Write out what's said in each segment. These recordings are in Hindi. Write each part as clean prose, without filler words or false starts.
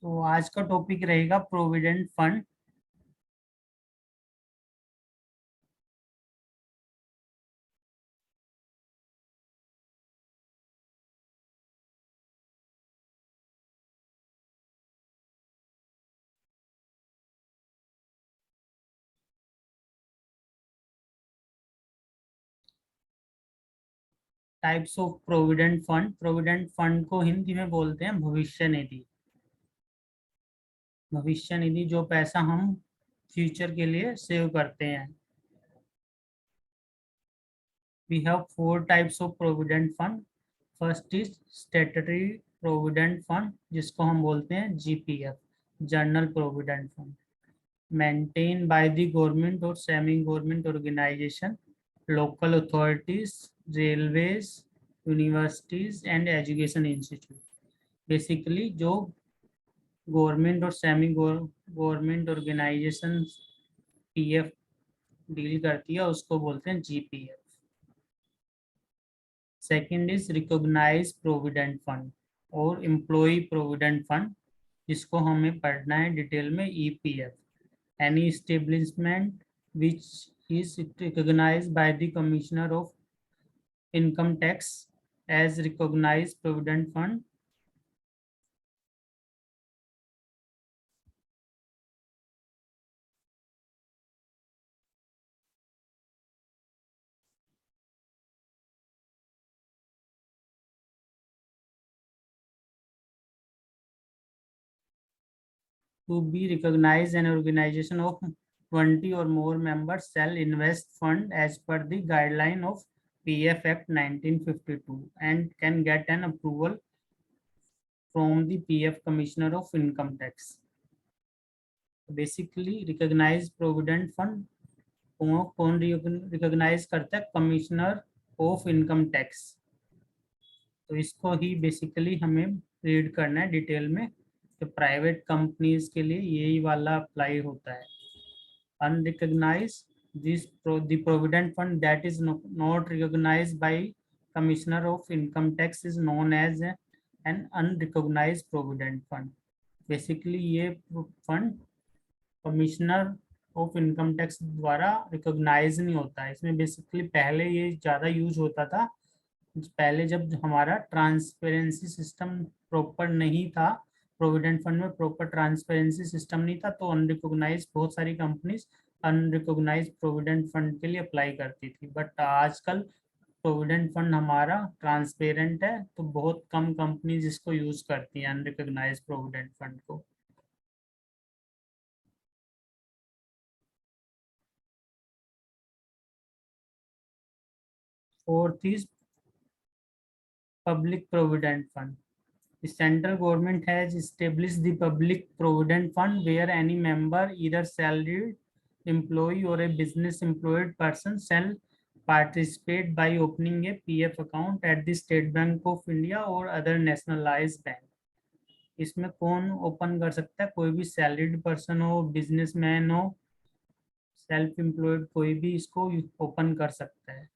तो आज का टॉपिक रहेगा provident fund. Types of provident fund. Provident fund को हिंदी में बोलते हैं भविष्य निधि। भविष्य निधि जो पैसा हम फ्यूचर के लिए सेव करते हैं। We have 4 types of provident fund. First is statutory provident fund, जिसको हम बोलते हैं GPF, general provident fund, maintained by the government or semi-government organization, local authorities, railways, universities and education institute। Basically जो गवर्नमेंट और semi government organisation PF deal करती है उसको बोलते हैं GPF. Second is recognise provident fund और एम्प्लॉय प्रोविडेंट फंड, जिसको हमें पढ़ना है डिटेल में EPF. any establishment which is recognized by the Commissioner of Income Tax as recognized provident fund। To be recognized, an organization of 20 or more members shall invest fund as per the guideline of PF Act 1952 and can get an approval from the PF Commissioner of Income Tax। Basically, recognized provident fund कौन रिकॉग्नाइज करता है? Commissioner of income tax. तो इसको ही बेसिकली हमें रीड करना है डिटेल में। तो प्राइवेट कंपनीज के लिए यही वाला अप्लाई होता है। Unrecognise this the provident fund that is not recognised by commissioner of income tax is known as an unrecognised provident fund. Basically ये fund commissioner of income tax द्वारा रिकॉग्नाइज नहीं होता है। इसमें बेसिकली पहले ये ज़्यादा यूज होता था, पहले जब हमारा ट्रांसपेरेंसी सिस्टम प्रॉपर नहीं था, प्रोविडेंट फंड में प्रॉपर ट्रांसपेरेंसी सिस्टम नहीं था, तो अनरिकॉग्नाइज बहुत सारी कंपनीज अनरिकॉग्नाइज प्रोविडेंट फंड के लिए अप्लाई करती थी। बट आजकल प्रोविडेंट फंड हमारा ट्रांसपेरेंट है, तो बहुत कम कंपनीज इसको यूज करती हैं अनरिकॉग्नाइज प्रोविडेंट फंड को। Fourth is public provident fund। The central government has established the public provident fund where any member, either salaried employee or a business employed person, shall participate by opening a PF account at the State Bank of India or other nationalized bank। इसमें कौन ओपन कर सकता है? कोई भी सैलरीड पर्सन हो, बिजनेसमैन हो, सेल्फ एम्प्लॉयड, कोई भी इसको ओपन कर सकता है।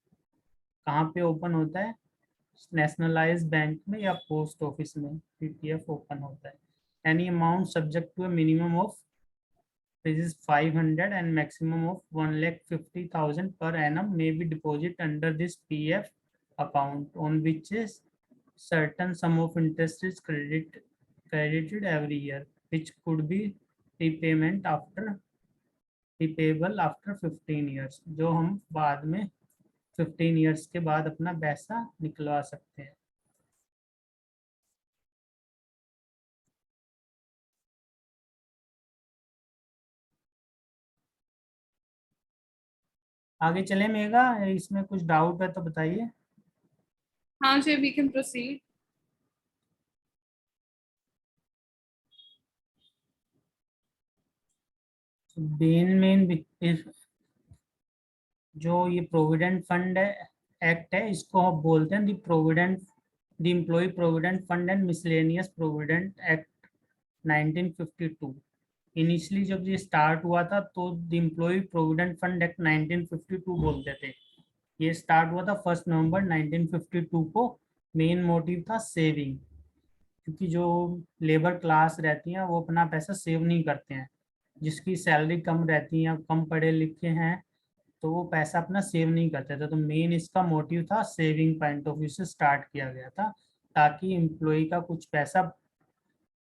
कहाँ पे ओपन होता है? नेशनलाइज्ड बैंक में या पोस्ट ऑफिस में पीपीएफ ओपन होता है। Any amount subject to a minimum of 500 and maximum of 1,50,000 per annum may be deposited under this PF account, on which is certain sum of interest is credited every year, which could be repayable after 15 years। जो हम बाद में 15 ईयर्स के बाद अपना पैसा निकलवा सकते हैं। आगे चले मेगा, इसमें कुछ डाउट है तो बताइए। हाँ जी, we can proceed। मेन जो ये प्रोविडेंट फंड एक्ट है, इसको आप बोलते हैं the employ provident fund and miscellaneous provident act 1952। Initially जब ये स्टार्ट हुआ था तो the employ provident fund act 1952 बोलते थे। ये स्टार्ट हुआ था 1 नवंबर 1952 को। मेन मोटिव था सेविंग, क्योंकि जो लेबर क्लास रहती है वो अपना पैसा सेव नहीं करते हैं, जिसकी सैलरी कम रहती है, कम पढ़े लिखे हैं, तो वो पैसा अपना सेव नहीं करते थे। तो मेन इसका मोटिव था, सेविंग पॉइंट ऑफ व्यू से स्टार्ट किया गया था, ताकि एम्प्लॉय का कुछ पैसा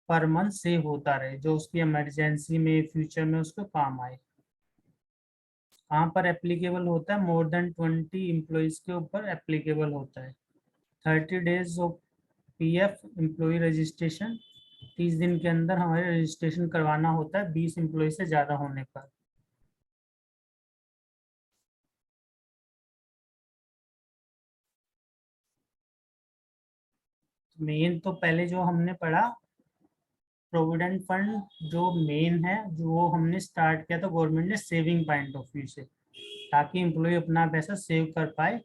पर मंथ सेव होता रहे, जो उसकी इमरजेंसी में, फ्यूचर में उसको काम आए। कहाँ पर एप्लीकेबल होता है? मोर देन 20 एम्प्लॉयज के ऊपर एप्लीकेबल होता है। 30 days of PF employ registration, 30 दिन के अंदर हमारे रजिस्ट्रेशन करवाना होता है 20 एम्प्लॉय से ज़्यादा होने पर। मेन तो पहले जो हमने पढ़ा, प्रोविडेंट फंड जो मेन है, जो वो हमने स्टार्ट किया था गवर्नमेंट ने सेविंग पॉइंट ऑफ व्यू से, ताकि एम्प्लॉय अपना पैसा सेव कर पाए।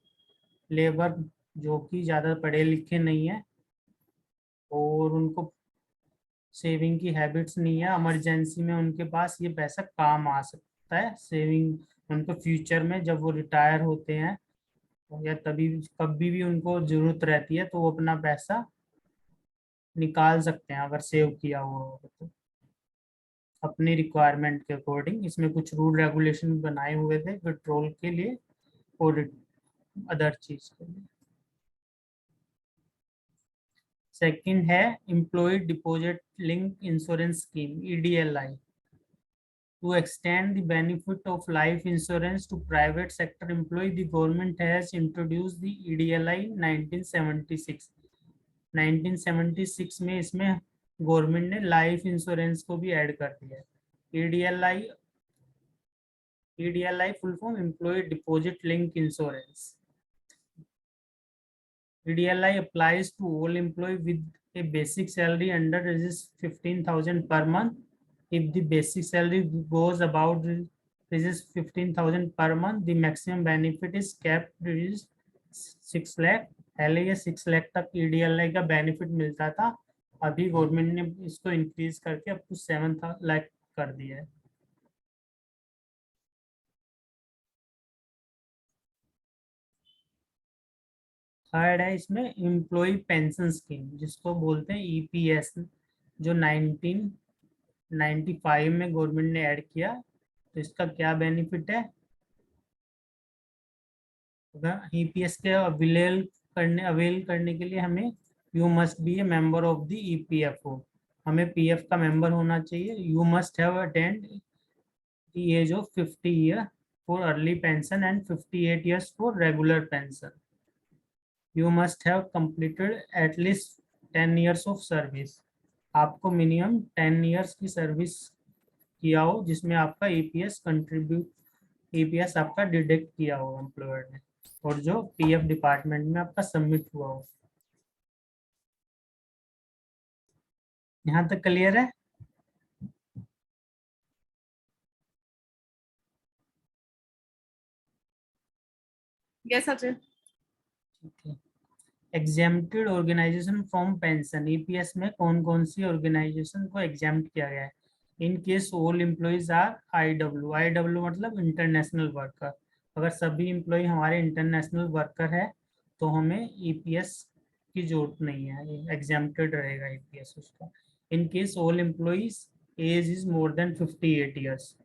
लेबर जो कि ज़्यादा पढ़े लिखे नहीं है और उनको सेविंग की हैबिट्स नहीं है, इमरजेंसी में उनके पास ये पैसा काम आ सकता है। सेविंग उनको फ्यूचर में जब वो रिटायर होते हैं या तभी कभी भी उनको जरूरत रहती है, तो वो अपना पैसा निकाल सकते हैं अगर सेव किया हुआ हो तो, अपनी रिक्वायरमेंट के अकॉर्डिंग। इसमें कुछ रूल रेगुलेशन बनाए हुए थे पेट्रोल के लिए और अदर चीज के लिए। सेकंड है employ deposit link insurance scheme, EDLI, to extend the benefit of life insurance to private sector employee. The government has introduced the EDLI 1976। 1976 में इसमें गवर्नमेंट ने लाइफ इंश्योरेंस को भी ऐड कर दिया है। EDLI full form employ deposit link insurance. EDLI applies to all employee with a basic salary under Rs 15,000 per month. If the basic salary goes about Rs 15,000 per month, the maximum benefit is capped Rs 6 lakh। पहले ये 6 लाख तक EDLI का बेनिफिट मिलता था, अभी गवर्नमेंट ने इसको इंक्रीज करके अब तो 7 लाख कर दिया है। थर्ड है इसमें एम्प्लॉय पेंशन स्कीम, जिसको बोलते हैं EPS, जो 1995 में गवर्नमेंट ने ऐड किया। तो इसका क्या बेनिफिट है? EPS के अवेल करने के लिए हमें you must be a member of the EPFO, हमें PF का मेंबर होना चाहिए। You must have attend the age of 50 year for early pension and 58 years for regular pension. You must have completed at least 10 years of service, आपको मिनिमम 10 ईयर्स की सर्विस किया हो जिसमें आपका EPS आपका डिडक्ट किया हो एम्प्लॉयर ने, और जो PF डिपार्टमेंट में आपका सबमिट हुआ हो। यहाँ तक क्लियर है? Yes, Ajay. ठीक है। Exempted organisation from pension, EPS में कौन कौन सी ऑर्गेनाइजेशन को एग्जेम्प्ट किया गया है? In case all employees are IW मतलब इंटरनेशनल वर्कर। अगर सभी एम्प्लॉय हमारे इंटरनेशनल वर्कर है तो हमें EPS की जरूरत नहीं है, एग्जेम्प्टेड रहेगा EPS उसका। In case all employees age is more than 58 years,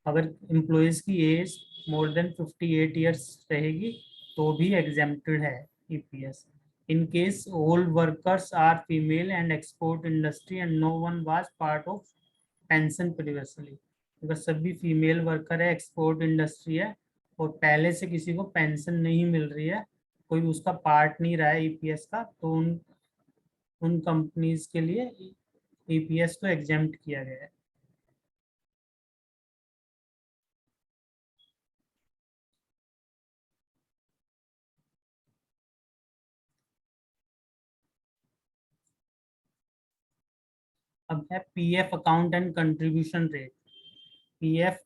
अगर एम्प्लॉयज की एज मोर देन 58 ईयर्स रहेगी तो भी एग्जेम्प्टेड है EPS। In case all workers are female and export industry and no one was part of pension previously, अगर सभी फीमेल वर्कर है, एक्सपोर्ट इंडस्ट्री है और पहले से किसी को पेंशन नहीं मिल रही है, कोई उसका पार्ट नहीं रहा है EPS का, तो उन कंपनीज के लिए EPS को एग्जेम्प्ट किया गया है। अब है PF account and contribution rate. PF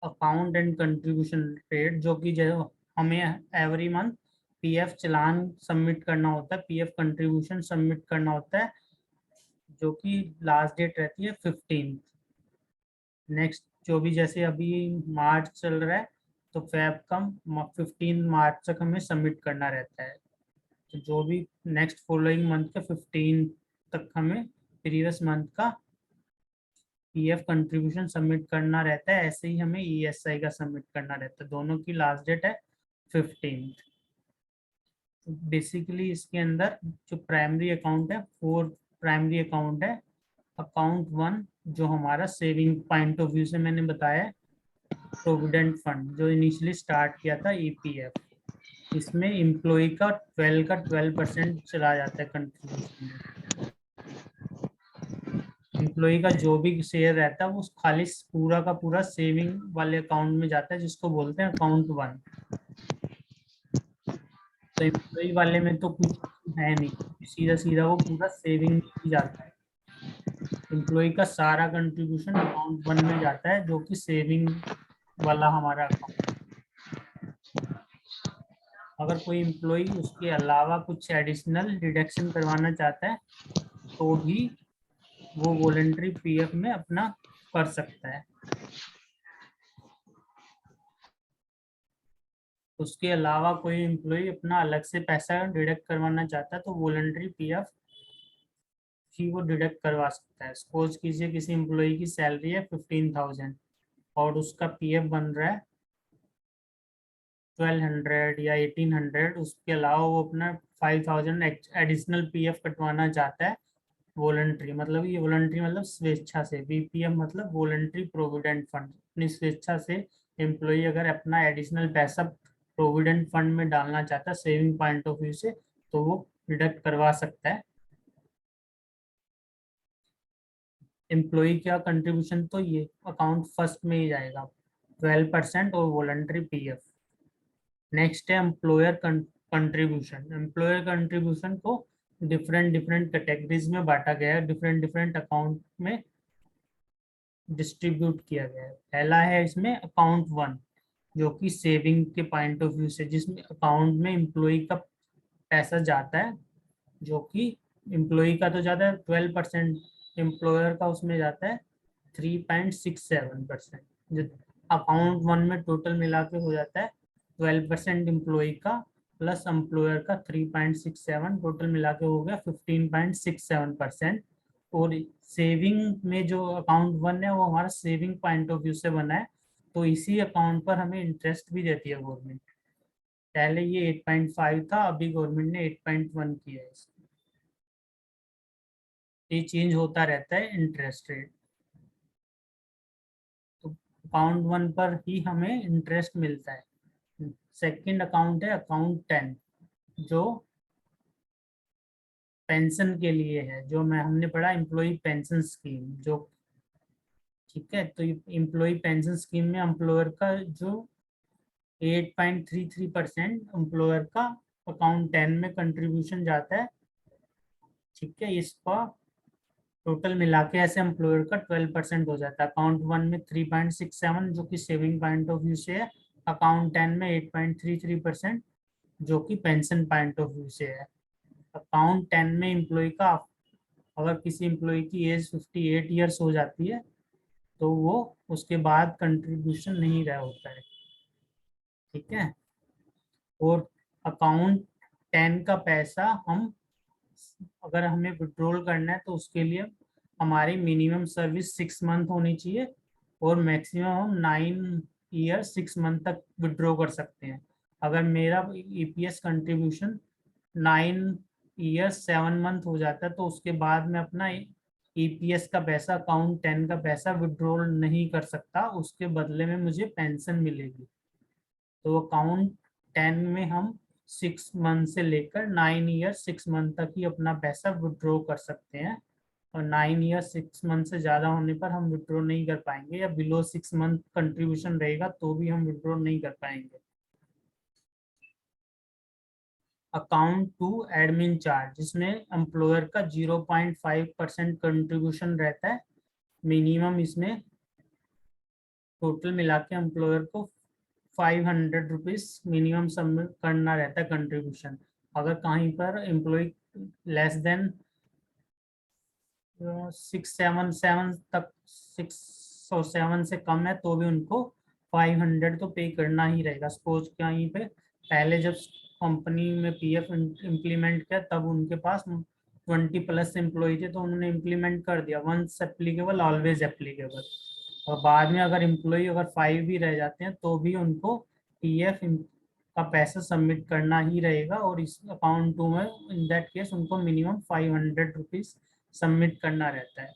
account and contribution rate, जो कि जो हमें एवरी मंथ PF चालान सबमिट करना होता है, PF कंट्रीब्यूशन सबमिट करना होता है, जो कि लास्ट डेट रहती है 15। नेक्स्ट जो भी, जैसे अभी मार्च चल रहा है तो फेब कम 15 मार्च तक हमें सबमिट करना रहता है। तो जो भी नेक्स्ट फॉलोइंग मंथ के 15 तक हमें प्रीवियस मंथ का पीएफ कंट्रीब्यूशन सबमिट करना रहता है, ऐसे ही हमें ईएसआई का सबमिट करना रहता है। दोनों की लास्ट डेट है 15। बेसिकली इसके अंदर जो प्राइमरी अकाउंट है, 4 प्राइमरी अकाउंट है। अकाउंट 1 जो हमारा सेविंग पॉइंट ऑफ व्यू से मैंने बताया, प्रोविडेंट फंड जो इनिशियली स्टार्ट किया था ईपीएफ, इसमें एम्प्लॉय का 12% चला जाता है कंट्रीब्यूशन में। एम्प्लॉय का जो भी शेयर रहता है वो खाली पूरा का पूरा सेविंग वाले अकाउंट में जाता है, जिसको बोलते हैं अकाउंट 1। तो एम्प्लॉय वाले में तो कुछ है नहीं, सीधा सीधा वो पूरा सेविंग में ही जाता है। एम्प्लॉय का सारा कंट्रीब्यूशन अकाउंट 1 में जाता है, जो कि सेविंग वाला हमारा अकाउंट। अगर कोई एम्प्लॉय उसके अलावा कुछ एडिशनल डिडक्शन करवाना चाहता है तो भी वो वॉलंटरी पीएफ में अपना कर सकता है। उसके अलावा कोई एम्प्लॉय अपना अलग से पैसा डिडक्ट करवाना चाहता है तो वॉलंटरी पीएफ ही वो डिडक्ट करवा सकता है। सपोज कीजिए किसी एम्प्लॉय की सैलरी है 15,000 और उसका पीएफ बन रहा है 1200 या 1800, उसके अलावा वो अपना 5,000 एडिशनल पीएफ कटवाना चाहता है वॉलंटरी, मतलब ये वॉलंटरी मतलब स्वेच्छा से, बीपीएफ मतलब वॉलंटरी प्रोविडेंट फंड। अपनी स्वेच्छा से एम्प्लॉय अगर अपना एडिशनल पैसा प्रोविडेंट फंड में डालना चाहता है सेविंग पॉइंट ऑफ व्यू से, तो वो डिडक्ट करवा सकता है। एम्प्लॉय का कंट्रीब्यूशन तो ये अकाउंट फर्स्ट में ही जाएगा 12% और वॉलंटरी पीएफ। नेक्स्ट है एम्प्लॉयर कंट्रीब्यूशन। एम्प्लॉयर कंट्रीब्यूशन को डिफरेंट डिफरेंट कैटेगरीज में बांटा गया है, डिफरेंट डिफरेंट अकाउंट में डिस्ट्रीब्यूट किया गया है। पहला है इसमें अकाउंट 1 जो कि सेविंग के पॉइंट ऑफ व्यू से, जिसमें अकाउंट में एम्प्लॉय का पैसा जाता है, जो कि एम्प्लॉय का तो जाता है 12%, एम्प्लॉयर का उसमें जाता है 3.67%। जो अकाउंट 1 में टोटल मिला के हो जाता है 12% एम्प्लॉय का प्लस एम्प्लॉयर का 3.67, टोटल मिला के हो गया 15.67%। और सेविंग में जो अकाउंट 1 है वो हमारा सेविंग पॉइंट ऑफ व्यू से बना है, तो इसी अकाउंट पर हमें इंटरेस्ट भी देती है गवर्नमेंट। पहले ये 8.5 था, अभी गवर्नमेंट ने 8.1 किया है इसको। ये चेंज होता रहता है इंटरेस्ट रेट। तो अकाउंट 1 पर ही हमें इंटरेस्ट मिलता है। सेकंड अकाउंट है अकाउंट 10 जो पेंशन के लिए है, जो मैं हमने पढ़ा एम्प्लॉय पेंशन स्कीम जो, ठीक है। तो एम्प्लॉय पेंशन स्कीम में एम्प्लॉयर का जो 8.33% एम्प्लॉयर का अकाउंट 10 में कंट्रीब्यूशन जाता है, ठीक है। इसका टोटल मिला के ऐसे एम्प्लॉयर का 12% हो जाता है। अकाउंट 1 में 3.67 जो कि सेविंग पॉइंट ऑफ व्यू से है, अकाउंट 10 में 8.33% जो कि पेंशन पॉइंट ऑफ व्यू से है। अकाउंट 10 में एम्प्लॉय का, अगर किसी एम्प्लॉय की एज 58 ईयर्स हो जाती है तो वो उसके बाद कंट्रीब्यूशन नहीं रहा होता है, ठीक है। और अकाउंट 10 का पैसा हम अगर हमें विड्रॉल करना है तो उसके लिए हमारी मिनिमम सर्विस 6 मंथ होनी चाहिए और मैक्सिमम हम 9 ईयर 6 मंथ तक विड्रॉ कर सकते हैं। अगर मेरा ईपीएस कंट्रीब्यूशन 9 ईयर 7 मंथ हो जाता है तो उसके बाद मैं अपना ईपीएस का पैसा, अकाउंट 10 का पैसा विड्रॉल नहीं कर सकता, उसके बदले में मुझे पेंशन मिलेगी। तो अकाउंट 10 में हम 6 मंथ से लेकर 9 ईयर 6 मंथ तक ही अपना पैसा विड्रॉ कर सकते हैं, और 9 ईयर 6 मंथ से ज़्यादा होने पर हम विड्रॉ नहीं कर पाएंगे, या बिलो 6 मंथ कंट्रीब्यूशन रहेगा तो भी हम विड्रॉ नहीं कर पाएंगे। अकाउंट 2 एडमिन चार्ज, जिसमें एम्प्लॉयर का 0.5% कंट्रीब्यूशन रहता है मिनिमम। इसमें टोटल मिला के एम्प्लॉयर को 500 रुपीज मिनिमम सबमिट करना रहता है कंट्रीब्यूशन। अगर कहीं पर एम्प्लॉय लेस देन 677 तक 607 से कम है तो भी उनको 500 तो पे करना ही रहेगा। सपोज कहीं पे पहले जब कंपनी में पीएफ इम्प्लीमेंट किया तब उनके पास 20+ एम्प्लॉय थे तो उन्होंने इम्प्लीमेंट कर दिया वंस एप्लीकेबल ऑलवेज एप्लीकेबल, और बाद में अगर एम्प्लॉय अगर 5 भी रह जाते हैं तो भी उनको पीएफ का पैसा सबमिट करना ही रहेगा, और इस अकाउंट 2 में इन दैट केस उनको मिनिमम 500 रुपीज सबमिट करना रहता है।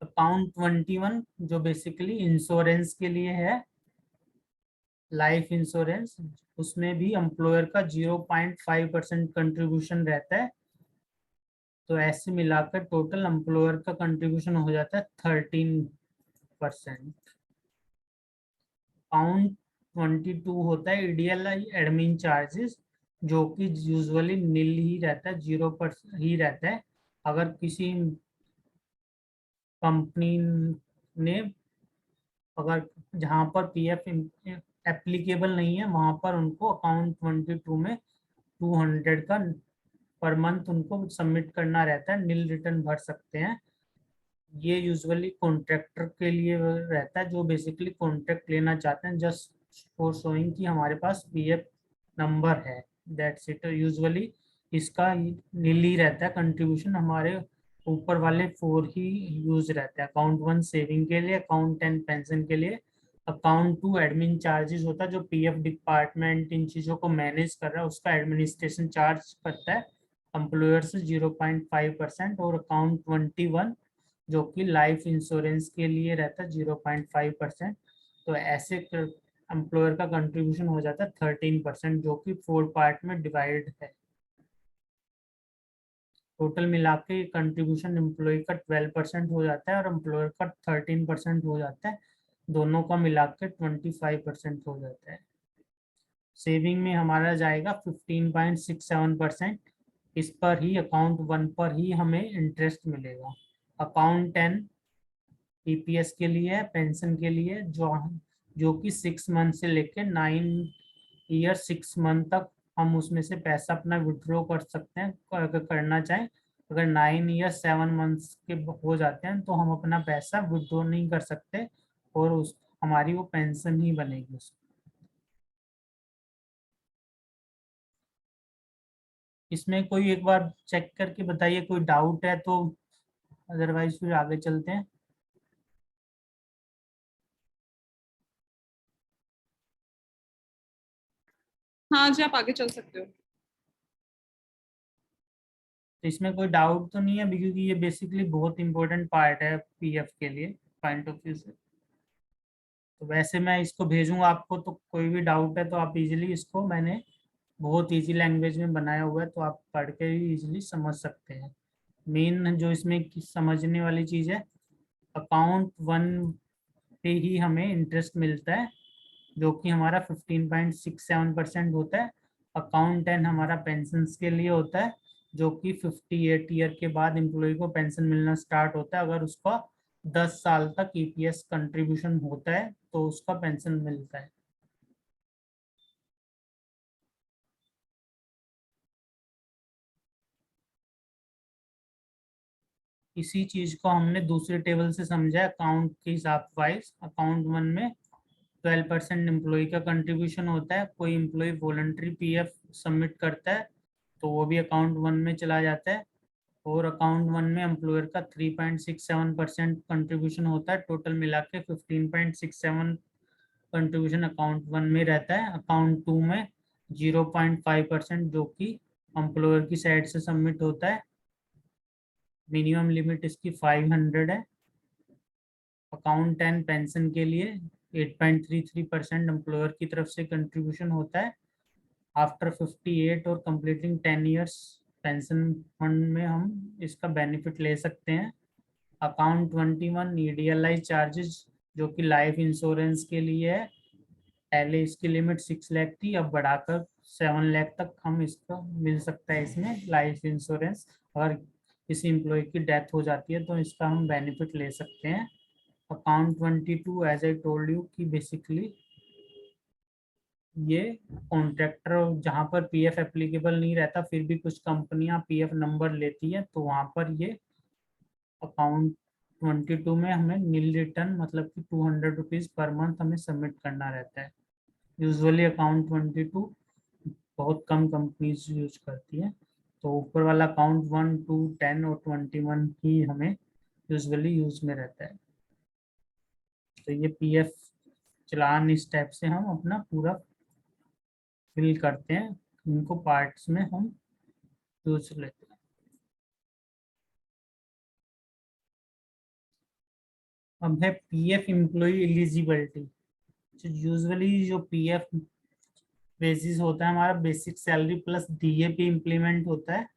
अकाउंट 21 जो बेसिकली इंश्योरेंस के लिए है, लाइफ इंश्योरेंस, उसमें भी एम्प्लॉयर का 0.5% कंट्रीब्यूशन रहता है। तो ऐसे मिलाकर टोटल एम्प्लॉयर का कंट्रीब्यूशन हो जाता है 13%। अकाउंट 22 होता है ईडीएल एडमिन चार्जेस, जो कि यूजुअली नील ही रहता है, 0% ही रहता है। अगर किसी कंपनी ने अगर जहां पर पीएफ एप्लीकेबल नहीं है वहां पर उनको अकाउंट 22 में 200 का पर मंथ उनको सबमिट करना रहता है, नील रिटर्न भर सकते हैं। ये यूजुअली कॉन्ट्रैक्टर के लिए रहता है जो बेसिकली कॉन्ट्रैक्ट लेना चाहते हैं जस्ट फॉर शोइंग कि हमारे पास पीएफ नंबर है, दैट्स इट। यूजुअली इसका नील ही रहता है कंट्रीब्यूशन, हमारे ऊपर वाले 4 ही यूज रहते हैं। अकाउंट 1 सेविंग के लिए, अकाउंट 10 पेंशन के लिए, अकाउंट 2 एडमिन चार्जेस होता है जो पीएफ डिपार्टमेंट इन चीज़ों को मैनेज कर रहा है उसका एडमिनिस्ट्रेशन चार्ज करता है एम्प्लॉयर से 0.5%, और अकाउंट 21 जो कि लाइफ इंश्योरेंस के लिए रहता है 0.5%। तो ऐसे एम्प्लॉयर का कंट्रीब्यूशन हो जाता है 13%, जो कि 4 पार्ट में डिवाइड है। टोटल मिला के कंट्रीब्यूशन एम्प्लॉय का 12% हो जाता है और एम्प्लॉयर का 13% हो जाता है, दोनों का मिला के 25% हो जाता है। सेविंग में हमारा जाएगा 15.67%, इस पर ही अकाउंट 1 पर ही हमें इंटरेस्ट मिलेगा। अकाउंट 10 ईपीएस के लिए, पेंशन के लिए, जो कि 6 मंथ से लेकर 9 ईयर 6 मंथ तक हम उसमें से पैसा अपना विड्रॉ कर सकते हैं अगर करना चाहें। अगर 9 ईयर 7 मंथ्स के हो जाते हैं तो हम अपना पैसा विड्रॉ नहीं कर सकते, और उस हमारी वो पेंशन ही बनेगी उसमें। इसमें कोई एक बार चेक करके बताइए, कोई डाउट है तो, अदरवाइज फिर आगे चलते हैं। हाँ जी, आप आगे चल सकते हो। तो इसमें कोई डाउट तो नहीं है क्योंकि ये बेसिकली बहुत इंपॉर्टेंट पार्ट है पीएफ के लिए पॉइंट ऑफ व्यू से। तो वैसे मैं इसको भेजूंगा आपको, तो कोई भी डाउट है तो आप इजीली इसको, मैंने बहुत इजी लैंग्वेज में बनाया हुआ है तो आप पढ़ के भी इजीली समझ सकते हैं। मेन जो इसमें समझने वाली चीज़ है, अकाउंट 1 पे ही हमें इंटरेस्ट मिलता है जो कि हमारा 15.67% होता है। अकाउंट 10 हमारा पेंशन के लिए होता है जो कि 58 ईयर के बाद एम्प्लॉय को पेंशन मिलना स्टार्ट होता है, अगर उसका 10 साल तक ईपीएस कंट्रीब्यूशन होता है तो उसका पेंशन मिलता है। इसी चीज को हमने दूसरे टेबल से समझा अकाउंट के हिसाब वाइज। अकाउंट 1 में 12% एम्प्लॉय का कंट्रीब्यूशन होता है, कोई एम्प्लॉय वॉलंटरी पीएफ सबमिट करता है तो वो भी अकाउंट 1 में चला जाता है, और अकाउंट 1 में एम्प्लॉयर का 3.67% कंट्रीब्यूशन होता है, टोटल मिला के 15.67 कंट्रीब्यूशन अकाउंट 1 में रहता है। अकाउंट 2 में 0.5% जो कि एम्प्लॉयर की साइड से सबमिट होता है, मिनिमम लिमिट इसकी 500 है। अकाउंट 10 पेंशन के लिए 8.33% एम्प्लॉयर की तरफ से कंट्रीब्यूशन होता है। आफ्टर 58 और कंप्लीटिंग 10 इयर्स पेंशन फंड में हम इसका बेनिफिट ले सकते हैं। अकाउंट 21 ईडीएलआई चार्जेस जो कि लाइफ इंश्योरेंस के लिए है, पहले इसकी लिमिट 6 लाख थी, अब बढ़ाकर 7 लाख तक हम इसको मिल सकता है। इसमें लाइफ इंश्योरेंस अगर किसी एम्प्लॉय की डेथ हो जाती है तो इसका हम बेनिफिट ले सकते हैं। Account 22 as I told you कि बेसिकली ये कॉन्ट्रैक्टर जहाँ पर पीएफ एप्लीकेबल नहीं रहता फिर भी कुछ कंपनियां पीएफ नंबर लेती है तो वहाँ पर ये अकाउंट 22 में हमें नील रिटर्न मतलब कि 200 रुपीज़ पर मंथ हमें सबमिट करना रहता है। यूजुअली अकाउंट 22 बहुत कम कंपनीज यूज करती है। तो ऊपर वाला काउंट 1, 2, 10 और 21 ही हमें यूजुअली यूज में रहता है। तो ये पीएफ चालान इस टाइप से हम अपना पूरा फिल करते हैं, इनको पार्ट्स में हम यूज लेते हैं। अब है पीएफ एम्प्लॉय एलिजिबिलिटी। यूजुअली जो पीएफ बेसिस होता है हमारा बेसिक सैलरी प्लस डीए पे इम्प्लीमेंट होता है।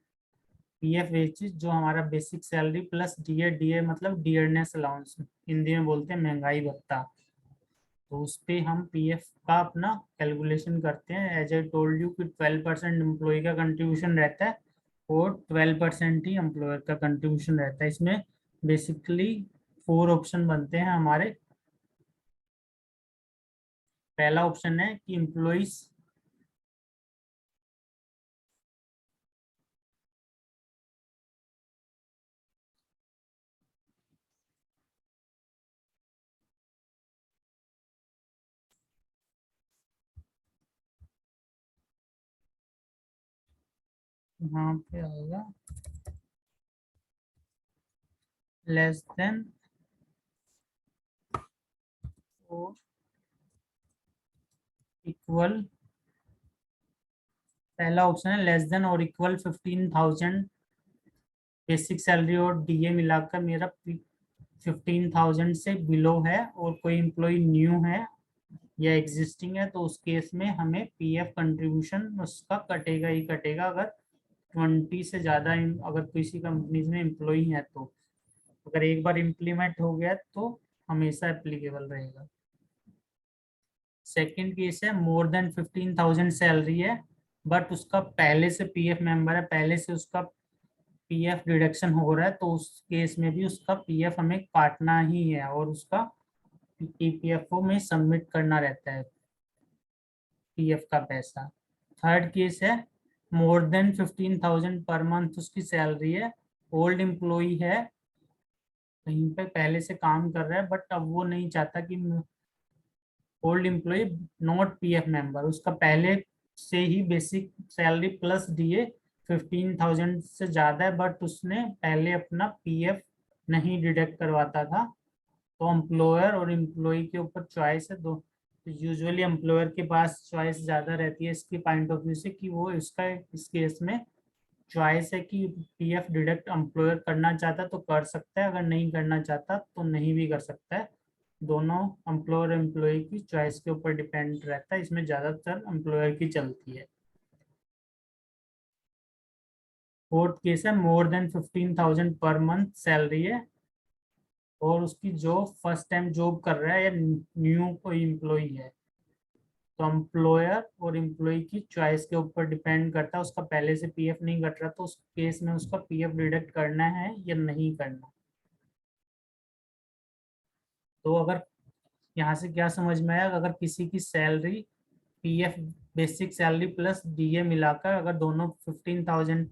पीएफ बेसिस जो हमारा basic salary plus DA, DA मतलब डियरनेस अलाउंस, हिंदी में बोलते हैं महंगाई भत्ता। तो उस पे हम पीएफ का अपना कैलकुलेशन करते हैं। एज आई टोल्ड यू कि 12% एम्प्लॉय का कंट्रीब्यूशन रहता है और 12% ही एम्प्लॉयर का कंट्रीब्यूशन रहता है। इसमें बेसिकली 4 ऑप्शन बनते हैं हमारे। पहला ऑप्शन है कि एम्प्लॉइज यहाँ पे आएगा लेस देन और इक्वल। पहला ऑप्शन है लेस देन और इक्वल 15,000 बेसिक सैलरी और डीए मिलाकर मेरा 15,000 से बिलो है और कोई एम्प्लॉय न्यू है या एग्जिस्टिंग है, तो उस केस में हमें पीएफ कंट्रीब्यूशन उसका कटेगा ही कटेगा। अगर 20 से ज़्यादा अगर किसी कंपनी में एम्प्लॉय है तो अगर एक बार इम्प्लीमेंट हो गया तो हमेशा एप्लीकेबल रहेगा। सेकंड केस है मोर देन 15,000 सैलरी है बट उसका पहले से पीएफ मेंबर है, पहले से उसका पीएफ डिडक्शन हो रहा है, तो उस केस में भी उसका पीएफ हमें काटना ही है और उसका ईपीएफओ में सबमिट करना रहता है पीएफ का पैसा। थर्ड केस है मोर देन 15,000 पर मंथ उसकी सैलरी है, ओल्ड एम्प्लॉय है, कहीं पे पहले से काम कर रहा है बट अब वो नहीं चाहता कि old employ not PF member, उसका पहले से ही बेसिक सैलरी प्लस डीए 15,000 से ज्यादा है बट उसने पहले अपना पीएफ नहीं डिडक्ट करवाता था। तो एम्प्लॉयर और एम्प्लॉय के ऊपर चॉइस है। दो यूजुअली एम्प्लॉयर के पास चॉइस ज़्यादा रहती है इसके पॉइंट ऑफ व्यू से कि वो इसका इस केस में चॉइस है कि पीएफ डिडक्ट एम्प्लॉयर करना चाहता तो कर सकता है, अगर नहीं करना चाहता तो नहीं भी कर सकता है। दोनों एम्प्लॉयर एम्प्लॉय की चॉइस के ऊपर डिपेंड रहता है, इसमें ज़्यादातर एम्प्लॉयर की चलती है। फोर्थ केस है more than 15,000 per month salary है और उसकी जो फर्स्ट टाइम जॉब कर रहा है या न्यू कोई एम्प्लॉय है, तो एम्प्लॉयर और एम्प्लॉय की चॉइस के ऊपर डिपेंड करता है। उसका पहले से पीएफ नहीं कट रहा तो उस केस में उसका पीएफ डिडक्ट करना है या नहीं करना। तो अगर यहाँ से क्या समझ में आया, अगर किसी की salary PF basic salary plus DA मिलाकर अगर दोनों 15,000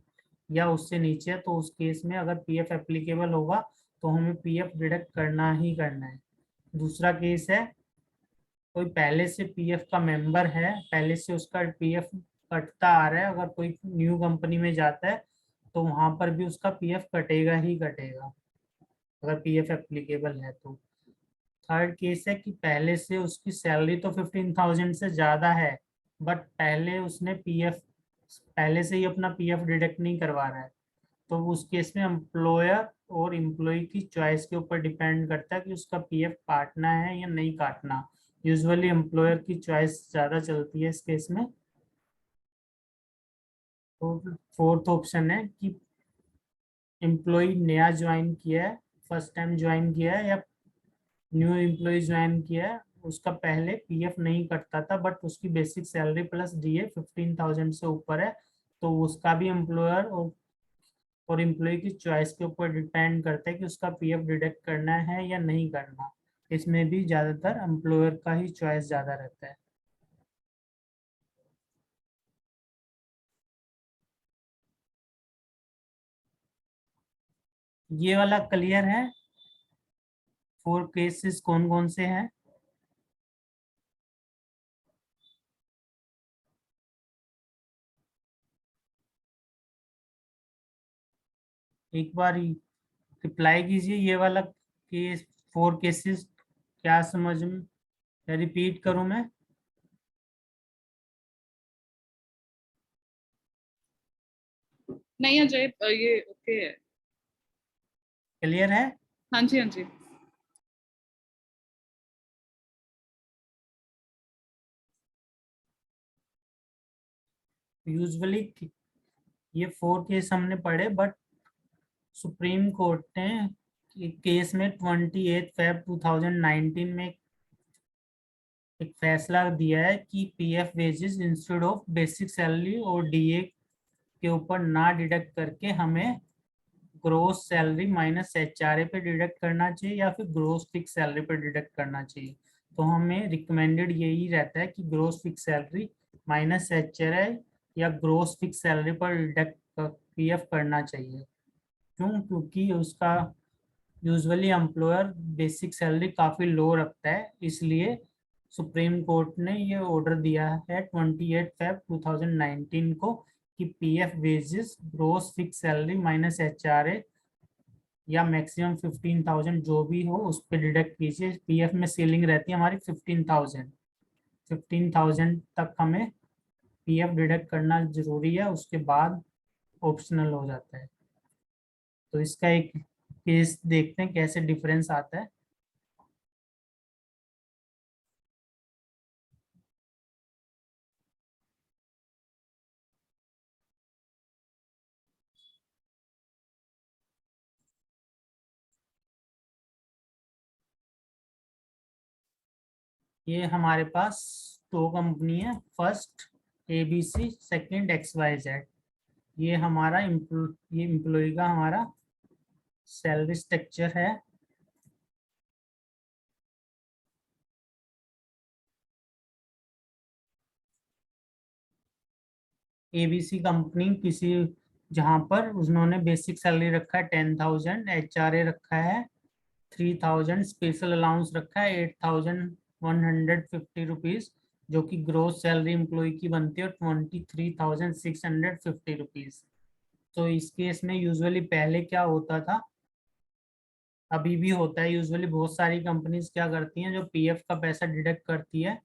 या उससे नीचे है तो उस केस में अगर पीएफ एप्लीकेबल होगा तो हमें पीएफ डिडक्ट करना ही करना है। दूसरा केस है कोई पहले से पीएफ का मेंबर है, पहले से उसका पीएफ कटता आ रहा है, अगर कोई न्यू कंपनी में जाता है तो वहां पर भी उसका पीएफ कटेगा ही कटेगा अगर पीएफ एप्लीकेबल है तो। थर्ड केस है कि पहले से उसकी सैलरी तो 15,000 से ज़्यादा है बट पहले उसने पीएफ पहले से ही अपना पीएफ डिडक्ट नहीं करवा रहा है, तो उस केस में एम्प्लॉयर और एम्प्लॉय की चॉइस के ऊपर डिपेंड करता है कि उसका पीएफ काटना है या नहीं काटना। यूजुअली एम्प्लॉयर की चॉइस ज़्यादा चलती है इस केस में। तो फोर्थ ऑप्शन है कि एम्प्लॉय नया ज्वाइन किया है, फर्स्ट टाइम ज्वाइन किया है या न्यू एम्प्लॉय ज्वाइन किया है, उसका पहले पीएफ नहीं कटता था बट उसकी बेसिक सैलरी प्लस डीए 15,000 से ऊपर है, तो उसका भी एम्प्लॉयर और एम्प्लॉय की चॉइस के ऊपर डिपेंड करता है कि उसका पीएफ डिडक्ट करना है या नहीं करना। इसमें भी ज़्यादातर एम्प्लॉयर का ही चॉइस ज़्यादा रहता है। ये वाला क्लियर है? 4 केसेस कौन कौन से हैं? एक बार रिप्लाई कीजिए ये वाला केस, 4 केसेस क्या समझ में, या रिपीट करूं मैं? नहीं अजय, ये ओके है। क्लियर है? हाँ जी, हाँ जी। यूजुअली ये 4 केस हमने पढ़े, बट सुप्रीम कोर्ट ने केस में 28 फ़रवरी 2019 में एक फैसला दिया है कि PF wages instead of basic salary और डीए के ऊपर ना डिडक्ट करके हमें ग्रोस सैलरी माइनस एचआरए पे डिडक्ट करना चाहिए या फिर ग्रोस फिक्स सैलरी पे डिडक्ट करना चाहिए। तो हमें रिकमेंडेड यही रहता है कि gross fix salary minus HRA या ग्रोस फिक्स सैलरी पर डिडक्ट पीएफ करना चाहिए। क्यों? क्योंकि उसका यूजुअली एम्प्लॉयर बेसिक सैलरी काफ़ी लो रखता है, इसलिए सुप्रीम कोर्ट ने ये ऑर्डर दिया है 28 फ़रवरी 2019 को कि PF wages gross fix salary minus HRA या मैक्सिमम 15,000 जो भी हो उस पर डिडक्ट कीजिए। पीएफ में सीलिंग रहती है हमारी 15,000, 15,000 तक हमें पीएफ डिडक्ट करना जरूरी है, उसके बाद ऑप्शनल हो जाता है। तो इसका एक केस देखते हैं कैसे डिफरेंस आता है। ये हमारे पास 2 कंपनी है, फर्स्ट एबीसी, सेकंड XYZ। ये हमारा ये एम्प्लॉय का हमारा सैलरी स्ट्रक्चर है। एबीसी कंपनी किसी, जहाँ पर उन्होंने बेसिक सैलरी रखा है 10,000, एचआरए रखा है 3,000, स्पेशल अलाउंस रखा है 8,150 रुपीज, जो कि ग्रोस सैलरी एम्प्लॉय की बनती है 23,650 रुपीज। तो इस केस में यूजुअली पहले क्या होता था, अभी भी होता है, यूजुअली बहुत सारी कंपनीज क्या करती हैं, जो पीएफ का पैसा डिडक्ट करती है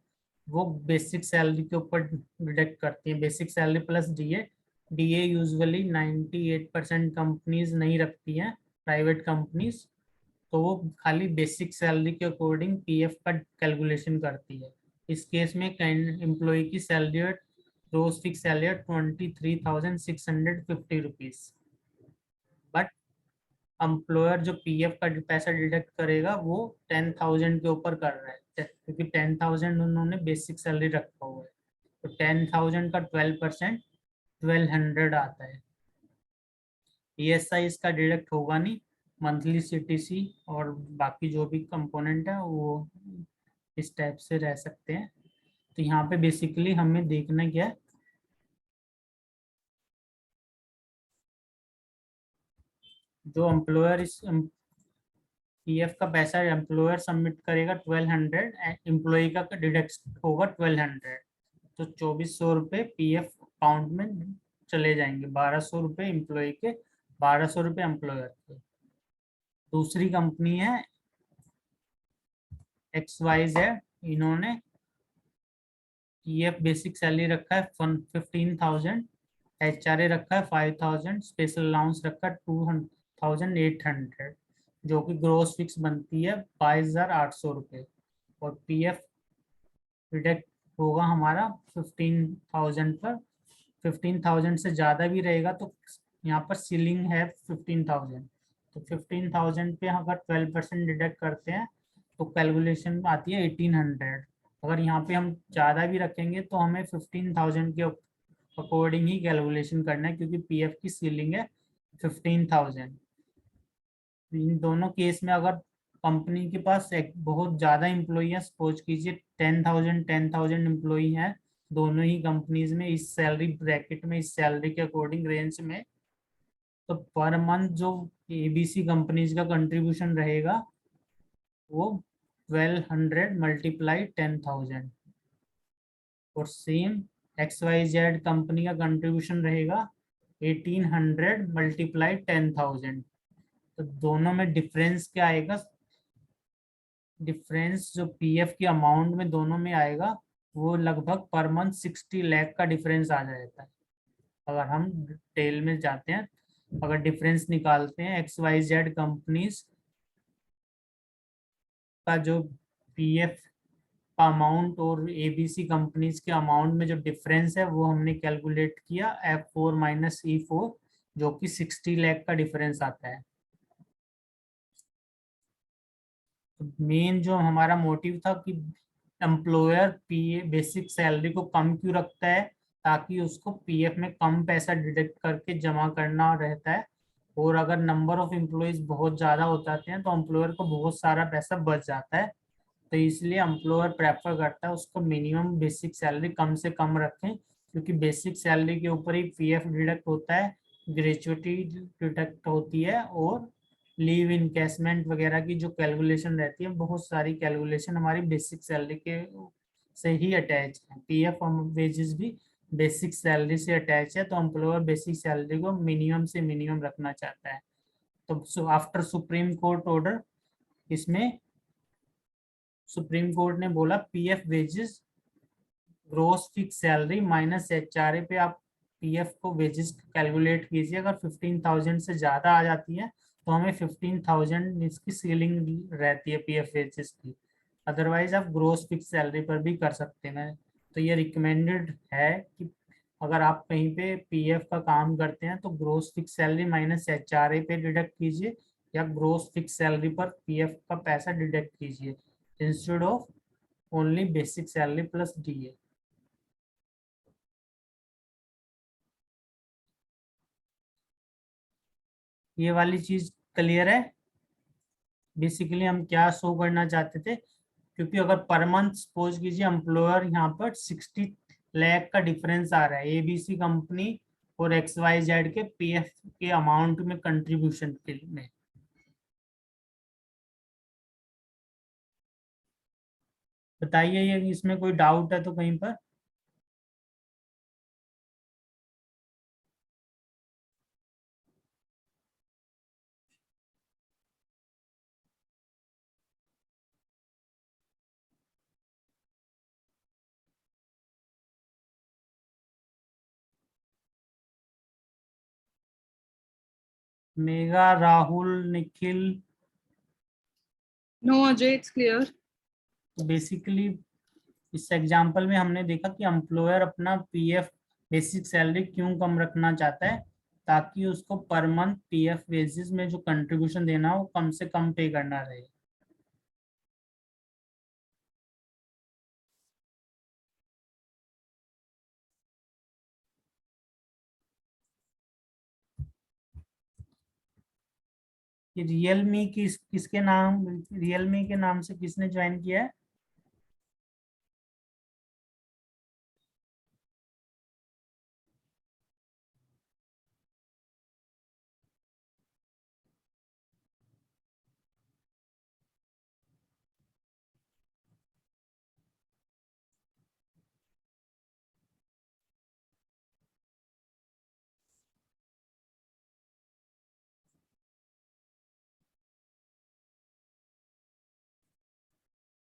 वो बेसिक सैलरी के ऊपर डिडक्ट करती है, basic salary plus DA. DA usually 98% companies नहीं रखती हैं, प्राइवेट कंपनीज। तो वो खाली बेसिक सैलरी के अकॉर्डिंग पीएफ का कैलकुलेशन करती है। इस केस में एम्प्लॉय की salary gross fix salary 23,650 rupees, but employer जो पीएफ का पैसा डिडक्ट करेगा वो 10,000 के ऊपर कर रहा है, क्योंकि 10,000 उन्होंने बेसिक सैलरी रखा हुआ है। तो 10,000 का 12% 1,200 आता है। ईएसआई इसका डिडक्ट होगा नहीं, मंथली सीटीसी और बाकी जो भी कंपोनेंट है वो इस टाइप से रह सकते हैं। तो यहाँ पे बेसिकली हमें देखना क्या है, जो एम्प्लॉयर इस पीएफ का पैसा एम्प्लॉयर सबमिट करेगा 1,200, एम्प्लॉय का डिडक्ट होगा 1,200। तो 2,400 रुपये पीएफ अकाउंट में चले जाएंगे, 1,200 रुपये एम्प्लॉय के, 1,200 रुपये एम्प्लॉयर के। दूसरी कंपनी है XYZ, इन्होंने पीएफ बेसिक सैलरी रखा है 15,000, एचआरए रखा है 5,000, स्पेशल अलाउंस रखा है 2,800, जो कि ग्रोस फिक्स बनती है 22,800 रुपये। और पीएफ डिडक्ट होगा हमारा 15,000 पर। 15,000 से ज़्यादा भी रहेगा तो यहाँ पर सीलिंग है 15,000। तो 15,000 पे अगर 12% डिडक्ट करते हैं तो कैलकुलेशन आती है 1,800। अगर यहाँ पे हम ज़्यादा भी रखेंगे तो हमें 15,000 के अकॉर्डिंग ही कैलकुलेशन करना है, क्योंकि पीएफ की सीलिंग है 15,000। इन दोनों केस में अगर कंपनी के पास एक बहुत ज़्यादा एम्प्लॉई है, सपोज कीजिए 10,000 एम्प्लॉई हैं दोनों ही कंपनीज में, इस सैलरी ब्रैकेट में, इस सैलरी के अकॉर्डिंग रेंज में, तो पर मंथ जो एबीसी कंपनीज का कंट्रीब्यूशन रहेगा वो 1,200 मल्टीप्लाई 10,000। और सेम XYZ कंपनी का कंट्रीब्यूशन रहेगा 1800 मल्टीप्लाई 10,000। तो दोनों में डिफरेंस क्या आएगा? डिफरेंस जो पीएफ की अमाउंट में दोनों में आएगा वो लगभग पर मंथ 60 लाख का डिफरेंस आ जाता है। अगर हम डिटेल में जाते हैं, अगर डिफरेंस निकालते हैं XYZ कंपनीज का जो पीएफ का अमाउंट और एबीसी कंपनीज के अमाउंट में जो डिफरेंस है वो हमने कैलकुलेट किया F4 माइनस E4, जो कि 60 लाख का डिफरेंस आता है। मेन जो हमारा मोटिव था कि एम्प्लॉयर पीए बेसिक सैलरी को कम क्यों रखता है, ताकि उसको पीएफ में कम पैसा डिडक्ट करके जमा करना रहता है। और अगर नंबर ऑफ एम्प्लॉयज बहुत ज़्यादा हो जाते हैं तो एम्प्लॉयर को बहुत सारा पैसा बच जाता है। तो इसलिए एम्प्लॉयर प्रेफर करता है उसको मिनिमम बेसिक सैलरी कम से कम रखें, क्योंकि बेसिक सैलरी के ऊपर ही पीएफ डिडक्ट होता है, ग्रेचुइटी डिडक्ट होती है, और लीव इनकैशमेंट वगैरह की जो कैलकुलेशन रहती है, बहुत सारी कैलकुलेशन हमारी बेसिक सैलरी के से ही अटैच है। पीएफ और वेजेस भी बेसिक सैलरी से अटैच है, तो एम्प्लॉयर बेसिक सैलरी को मिनिमम से मिनिमम रखना चाहता है। तो आफ्टर सुप्रीम कोर्ट ऑर्डर, इसमें सुप्रीम कोर्ट ने बोला PF wages gross fix salary minus HRA पे आप पीएफ को वेजेस कैलकुलेट कीजिए। अगर 15,000 से ज़्यादा आ जाती है तो हमें 15,000 इसकी सीलिंग रहती है पीएफ वेजेस की। अदरवाइज आप ग्रोस फिक्स सैलरी पर भी कर सकते हैं। तो ये रिकमेंडेड है कि अगर आप कहीं पे पीएफ का काम करते हैं तो gross fix salary minus HRA पे डिडक्ट कीजिए, या ग्रोस फिक्स सैलरी पर पीएफ का पैसा डिडक्ट कीजिए, instead of only basic salary plus DA. ये वाली चीज क्लियर है? बेसिकली हम क्या शो करना चाहते थे, क्योंकि अगर पर मंथ सपोज कीजिए एम्प्लॉयर यहाँ पर 60 लाख का डिफरेंस आ रहा है एबीसी कंपनी और XYZ के पीएफ के अमाउंट में कंट्रीब्यूशन के में। बताइए ये इसमें कोई डाउट है तो कहीं पर? Mega, Rahul, Nikhil. No, Ajay, it's clear. तो बेसिकली इस एग्जांपल में हमने देखा कि एम्प्लॉयर अपना पीएफ बेसिक सैलरी क्यों कम रखना चाहता है, ताकि उसको पर मंथ पीएफ बेसिस में जो कंट्रीब्यूशन देना हो कम से कम पे करना रहे। कि रियलमी किसके नाम, रियलमी के नाम से किसने ज्वाइन किया है?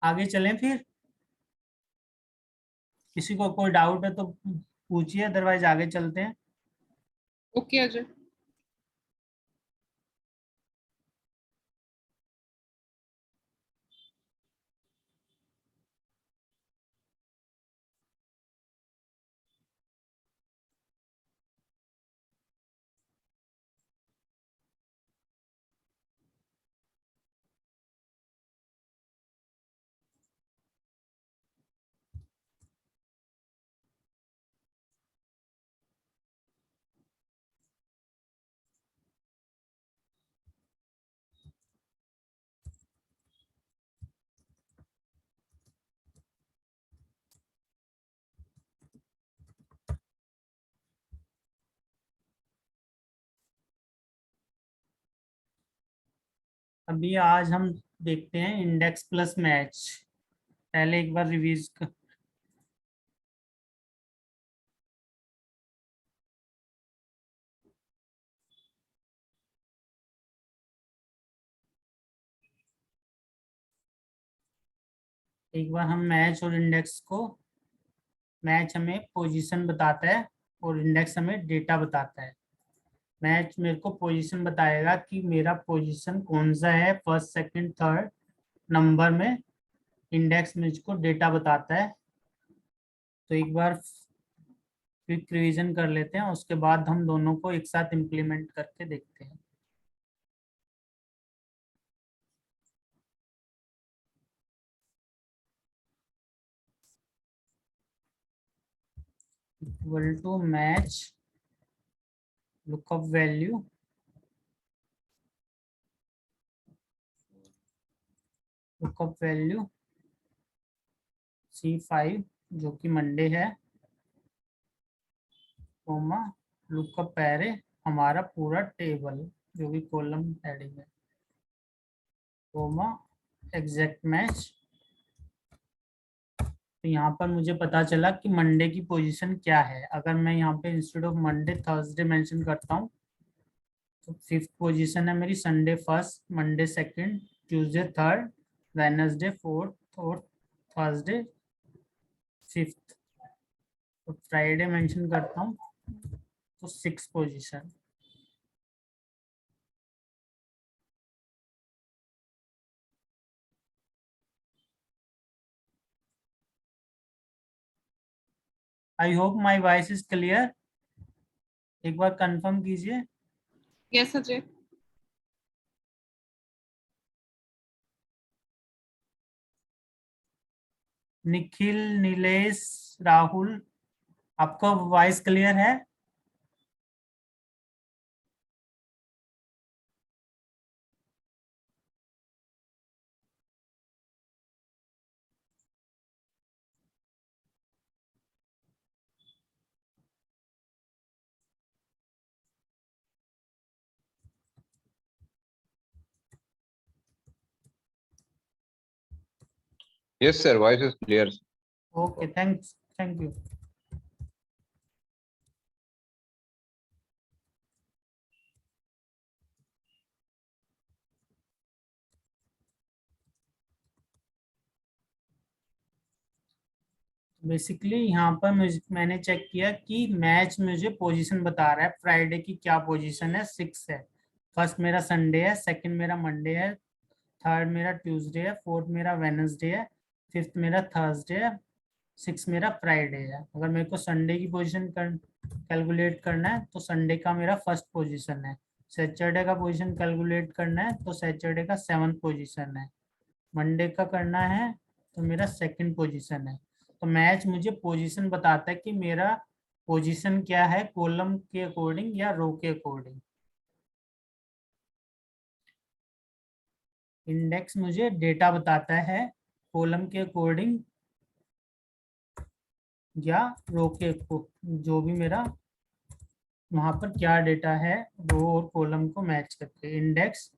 आगे चलें फिर, किसी को कोई डाउट है तो पूछिए, अदरवाइज आगे चलते हैं। Okay, Ajay. अभी आज हम देखते हैं इंडेक्स प्लस मैच। पहले एक बार रिवीज एक बार हम मैच और इंडेक्स को, मैच हमें पोजीशन बताता है और इंडेक्स हमें डेटा बताता है। मैच मेरे को पोजीशन बताएगा कि मेरा पोजीशन कौन सा है, फर्स्ट सेकंड थर्ड नंबर में। इंडेक्स मुझको डेटा बताता है। तो एक बार क्विक रिवीजन कर लेते हैं, उसके बाद हम दोनों को एक साथ इम्प्लीमेंट करके देखते हैं। Equal to match lookup value C5 जो कि मंडे है, कोमा लुकअप एरे हमारा पूरा टेबल जो कि कॉलम हेडिंग है, कोमा एग्जैक्ट मैच। तो यहाँ पर मुझे पता चला कि मंडे की पोजीशन क्या है। अगर मैं यहाँ पे instead of Monday Thursday mention करता हूँ तो फिफ्थ पोजीशन है मेरी Sunday first, Monday second, Tuesday third, Wednesday fourth और थर्सडे फिफ्थ। तो फ्राइडे मेंशन करता हूँ तो six position. I hope my voice is clear. एक बार कंफर्म कीजिए। Yes, Ajay. निखिल, नीलेश, राहुल, आपका वॉइस क्लियर है? Yes, sir. Voice is clear. Okay, thanks, thank you. Basically यहाँ पर मैंने चेक किया कि मैच मुझे पोजीशन बता रहा है फ्राइडे की क्या पोजीशन है, 6 है। फर्स्ट मेरा संडे है, सेकंड मेरा मंडे है, थर्ड मेरा ट्यूसडे है, फोर्थ मेरा वेडनेसडे है, फिफ्थ मेरा थर्सडे है, सिक्स मेरा फ्राइडे है। अगर मेरे को संडे की पोजीशन कैलकुलेट करना है तो संडे का मेरा फर्स्ट पोजीशन है। सैटरडे का पोजीशन कैलकुलेट करना है तो सैटरडे का सेवन्थ पोजीशन है। मंडे का करना है तो मेरा सेकंड पोजीशन है। तो मैच मुझे पोजीशन बताता है कि मेरा पोजीशन क्या है, कॉलम के अकॉर्डिंग या रो के अकॉर्डिंग। इंडेक्स मुझे डेटा बताता है कॉलम के अकॉर्डिंग या रो के जो भी मेरा वहां पर क्या डेटा है, रो और कॉलम को मैच करके। इंडेक्स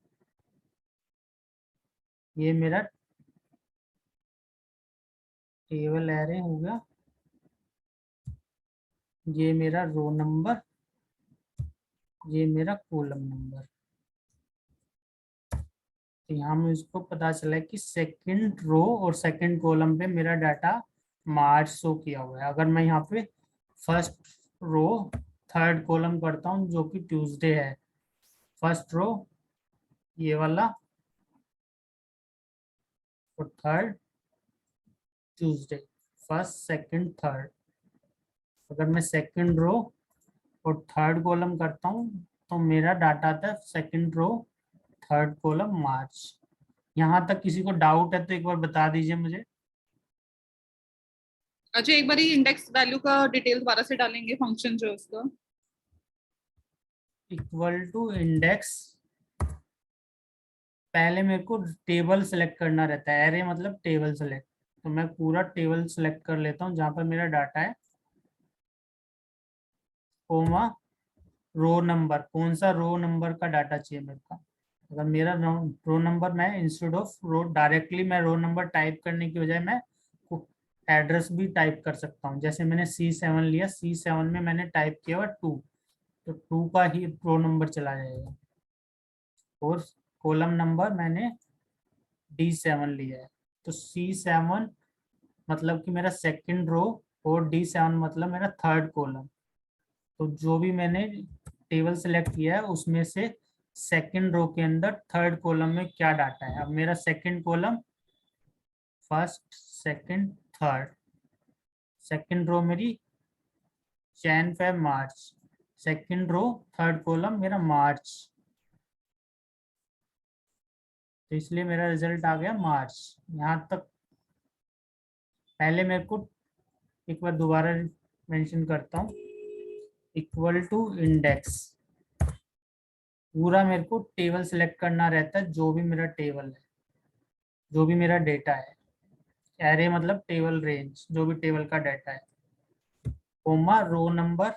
ये मेरा टेबल एरे हो गया, ये मेरा रो नंबर, ये मेरा कॉलम नंबर। तो यहाँ में इसको पता चला कि सेकंड रो और सेकंड कॉलम पे मेरा डाटा मार्च शो किया हुआ है। अगर मैं यहाँ पे फर्स्ट रो थर्ड कॉलम करता हूँ जो कि ट्यूसडे है, फर्स्ट रो ये वाला और third Tuesday, first second third. अगर मैं सेकंड रो और थर्ड कॉलम करता हूँ तो मेरा डाटा आता है सेकंड रो थर्ड कॉलम मार्च। यहाँ तक किसी को डाउट है तो एक बार बता दीजिए मुझे। अजय एक बार इंडेक्स वैल्यू का डिटेल दोबारा से डालेंगे, फंक्शन जो है उसका। इक्वल टू इंडेक्स, पहले मेरे को टेबल सेलेक्ट करना रहता है, एरे मतलब टेबल सेलेक्ट। तो मैं पूरा टेबल सेलेक्ट कर लेता हूँ जहाँ पर मेरा डाटा है, कोमा रो नंबर, कौन सा रो नंबर का डाटा चाहिए मेरे को। अगर मेरा रो नंबर, मैं इंस्टेड ऑफ रो डायरेक्टली मैं रो नंबर टाइप करने की बजाय मैं एड्रेस भी टाइप कर सकता हूँ। जैसे मैंने C7 लिया, C7 में मैंने टाइप किया हुआ 2, तो 2 का ही रो नंबर चला जाएगा। और कॉलम नंबर मैंने D7 लिया है तो C7 मतलब कि मेरा सेकंड रो और D7 मतलब मेरा थर्ड कॉलम। तो जो भी मैंने टेबल सेलेक्ट किया है उसमें से सेकंड रो के अंदर थर्ड कॉलम में क्या डाटा है। अब मेरा second column first second third, second row मेरी Jan Feb March, second row third column मेरा मार्च, तो इसलिए मेरा रिजल्ट आ गया मार्च। यहाँ तक पहले मेरे को एक बार दोबारा मेंशन करता हूँ, इक्वल टू इंडेक्स, पूरा मेरे को टेबल सेलेक्ट करना रहता है, जो भी मेरा टेबल है, जो भी मेरा डेटा है, एरे मतलब टेबल रेंज, जो भी टेबल का डाटा है, कोमा रो नंबर,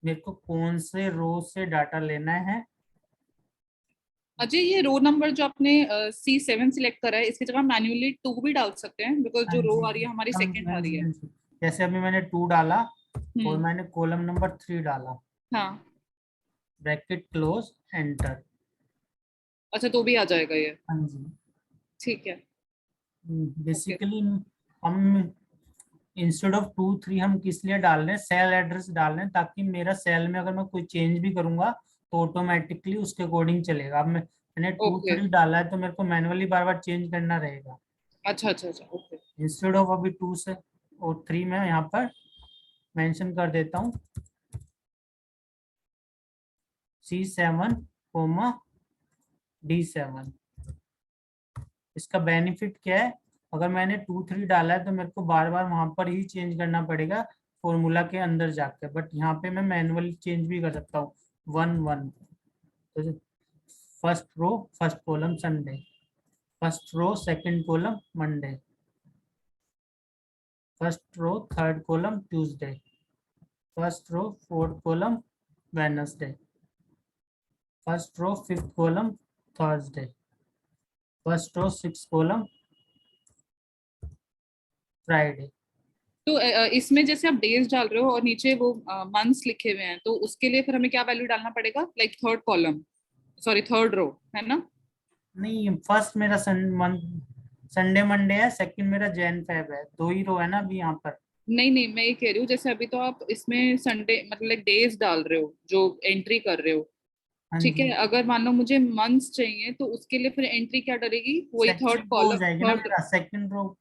मेरे को कौन से रो से डाटा लेना है। अजय, ये रो नंबर जो आपने C7 सिलेक्ट करा है, इसकी जगह मैन्युअली 2 भी डाल सकते हैं, बिकॉज हाँ जो रो जी, आ रही है हमारी हम सेकंड आ रही है। जैसे अभी मैंने 2 डाला और हम्म। मैंने कॉलम नंबर 3 डाला, हाँ। Bracket close enter. अच्छा, तो भी आ जाएगा ये। हाँ जी, ठीक है। ओके। बेसिकली हम इंस्टेड ऑफ 2 3 हम किस लिए डाल रहे हैं, सेल एड्रेस डाल रहे हैं, ताकि मेरा सेल में अगर मैं कोई चेंज भी करूंगा तो ऑटोमेटिकली उसके अकॉर्डिंग चलेगा। अब मैंने टू ओके। थ्री डाला है तो मेरे को मैनुअली बार बार चेंज करना रहेगा। अच्छा अच्छा अच्छा, ओके। इंस्टेड ऑफ अभी 2 से और 3 में यहाँ पर मेंशन कर देता हूँ C7 कोमा D7। इसका बेनिफिट क्या है, अगर मैंने 2 3 डाला है तो मेरे को बार बार वहां पर ही चेंज करना पड़ेगा फॉर्मूला के अंदर जाकर, बट यहाँ पे मैं मैनुअली चेंज भी कर सकता हूँ 1 1। तो first row first column Sunday, first row second column Monday, first row third column Tuesday, first row fourth column Wednesday, first row fifth column Thursday, first row six column Friday. तो इसमें जैसे आप डेज डाल रहे हो और नीचे वो मंथ्स लिखे हुए हैं, तो उसके लिए फिर हमें क्या वैल्यू डालना पड़ेगा, like third column, sorry third row, है ना? नहीं, फर्स्ट मेरा संडे मंडे है, सेकंड मेरा जैन फेब है, 2 ही रो है ना अभी यहाँ पर। नहीं नहीं, मैं ये कह रही हूँ, जैसे अभी तो आप इसमें संडे मतलब लाइक डेज डाल रहे हो जो एंट्री कर रहे हो। हाँ ठीक है, जी, अगर मान लो मुझे मंथ्स चाहिए, तो उसके लिए फिर एंट्री क्या डलेगी, वही थर्ड सेकंड रो हो कॉलम, जाएगी ना थर्ड। मेरा, सेकंड रो,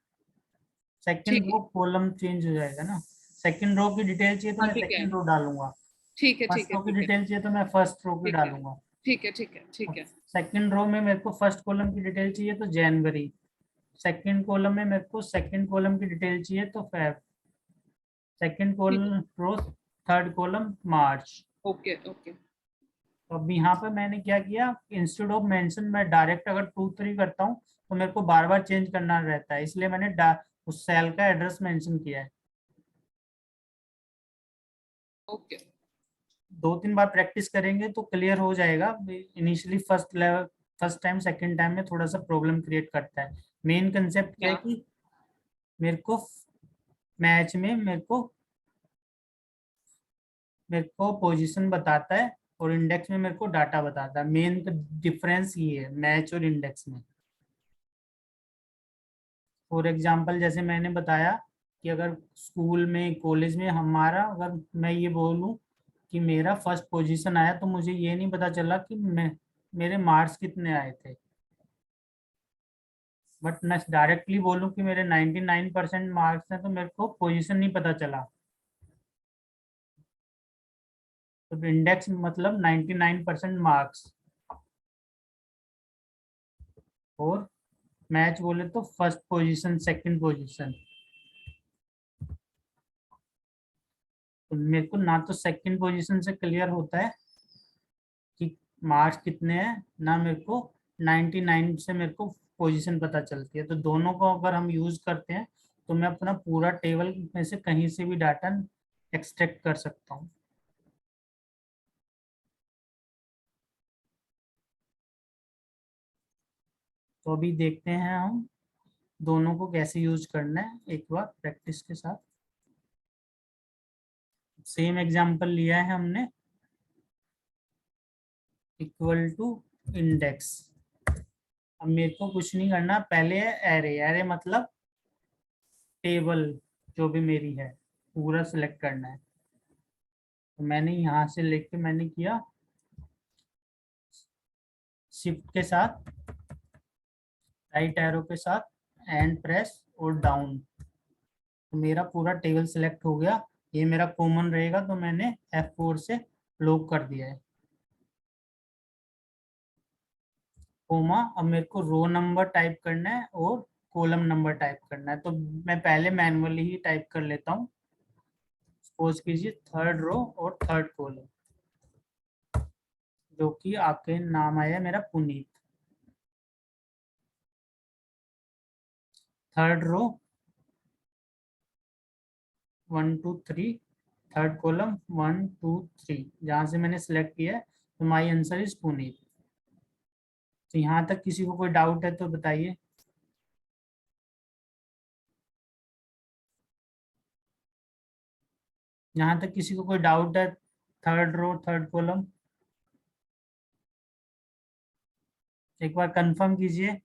सेकंड ठीक रो है। कॉलम चेंज हो जाएगा ना। सेकंड रो की डिटेल चाहिए तो हाँ मैं ठीक है, सेकंड रो डालूंगा, ठीक है, ठीक फर्स्ट है, रो की ठीक है, डिटेल चाहिए तो मैं फर्स्ट रो की ठीक है, डालूंगा। ठीक है, ठीक है, ठीक अब है। सेकंड रो में मेरे को फर्स्ट कॉलम की डिटेल चाहिए तो जनवरी, सेकंड कॉलम में मेरे को सेकंड कॉलम की डिटेल चाहिए तो फेब, सेकंड ठीक है। Column row third column March. Okay okay. तो अब यहाँ पर मैंने क्या किया, इंस्टेड ऑफ मेंशन मैं डायरेक्ट अगर 2 3 करता हूँ तो मेरे को बार बार चेंज करना रहता है, इसलिए मैंने उस सेल का एड्रेस मेंशन किया है। ओके। 2 3 बार प्रैक्टिस करेंगे तो क्लियर हो जाएगा। Initially first level, first time second time में थोड़ा सा प्रॉब्लम क्रिएट करता है। मेन कंसेप्ट क्या है या कि मेरे को मैच में मेरे को पोजीशन बताता है और इंडेक्स में मेरे को डाटा बताता है। मेन डिफरेंस ये है मैच और इंडेक्स में। फॉर एग्जांपल जैसे मैंने बताया कि अगर स्कूल में कॉलेज में हमारा, अगर मैं ये बोलूं कि मेरा फर्स्ट पोजीशन आया तो मुझे ये नहीं पता चला कि मेरे मार्क्स कितने आए थे, बट मैं डायरेक्टली बोलूं कि मेरे 99% मार्क्स हैं तो मेरे को पोजीशन नहीं पता चला। तो इंडेक्स मतलब 99% मार्क्स, और मैच बोले तो फर्स्ट पोजीशन सेकंड पोजीशन। तो मेरे को ना तो सेकंड पोजीशन से क्लियर होता है कि मार्क्स कितने हैं, ना मेरे को 99 से मेरे को पोजीशन पता चलती है। तो दोनों को अगर हम यूज करते हैं तो मैं अपना पूरा टेबल में से कहीं से भी डाटा एक्सट्रैक्ट कर सकता हूँ। तो अभी देखते हैं हम दोनों को कैसे यूज करना है एक बार प्रैक्टिस के साथ। सेम एग्जांपल लिया है हमने, इक्वल टू इंडेक्स। अब मेरे को कुछ नहीं करना, पहले है एरे, एरे मतलब टेबल जो भी मेरी है पूरा सिलेक्ट करना है। तो मैंने यहाँ से लेके मैंने किया शिफ्ट के साथ राइट एरो के साथ एंड प्रेस और डाउन, तो मेरा पूरा टेबल सिलेक्ट हो गया। ये मेरा कॉमन रहेगा तो मैंने F4 से लॉक कर दिया है। कोमा, अब मेरे को रो नंबर टाइप करना है और कॉलम नंबर टाइप करना है, तो मैं पहले मैनुअली ही टाइप कर लेता हूँ। सपोज कीजिए थर्ड रो और थर्ड कॉलम, जो कि आपके नाम आया मेरा Puneet. Third row 1 2 3, third column 1 2 3, जहां से मैंने सिलेक्ट किया है, तो माई आंसर इज पुनीत। तो यहाँ तक किसी को कोई डाउट है तो बताइए। यहाँ तक किसी को कोई डाउट है? थर्ड रो थर्ड कॉलम एक बार कंफर्म कीजिए।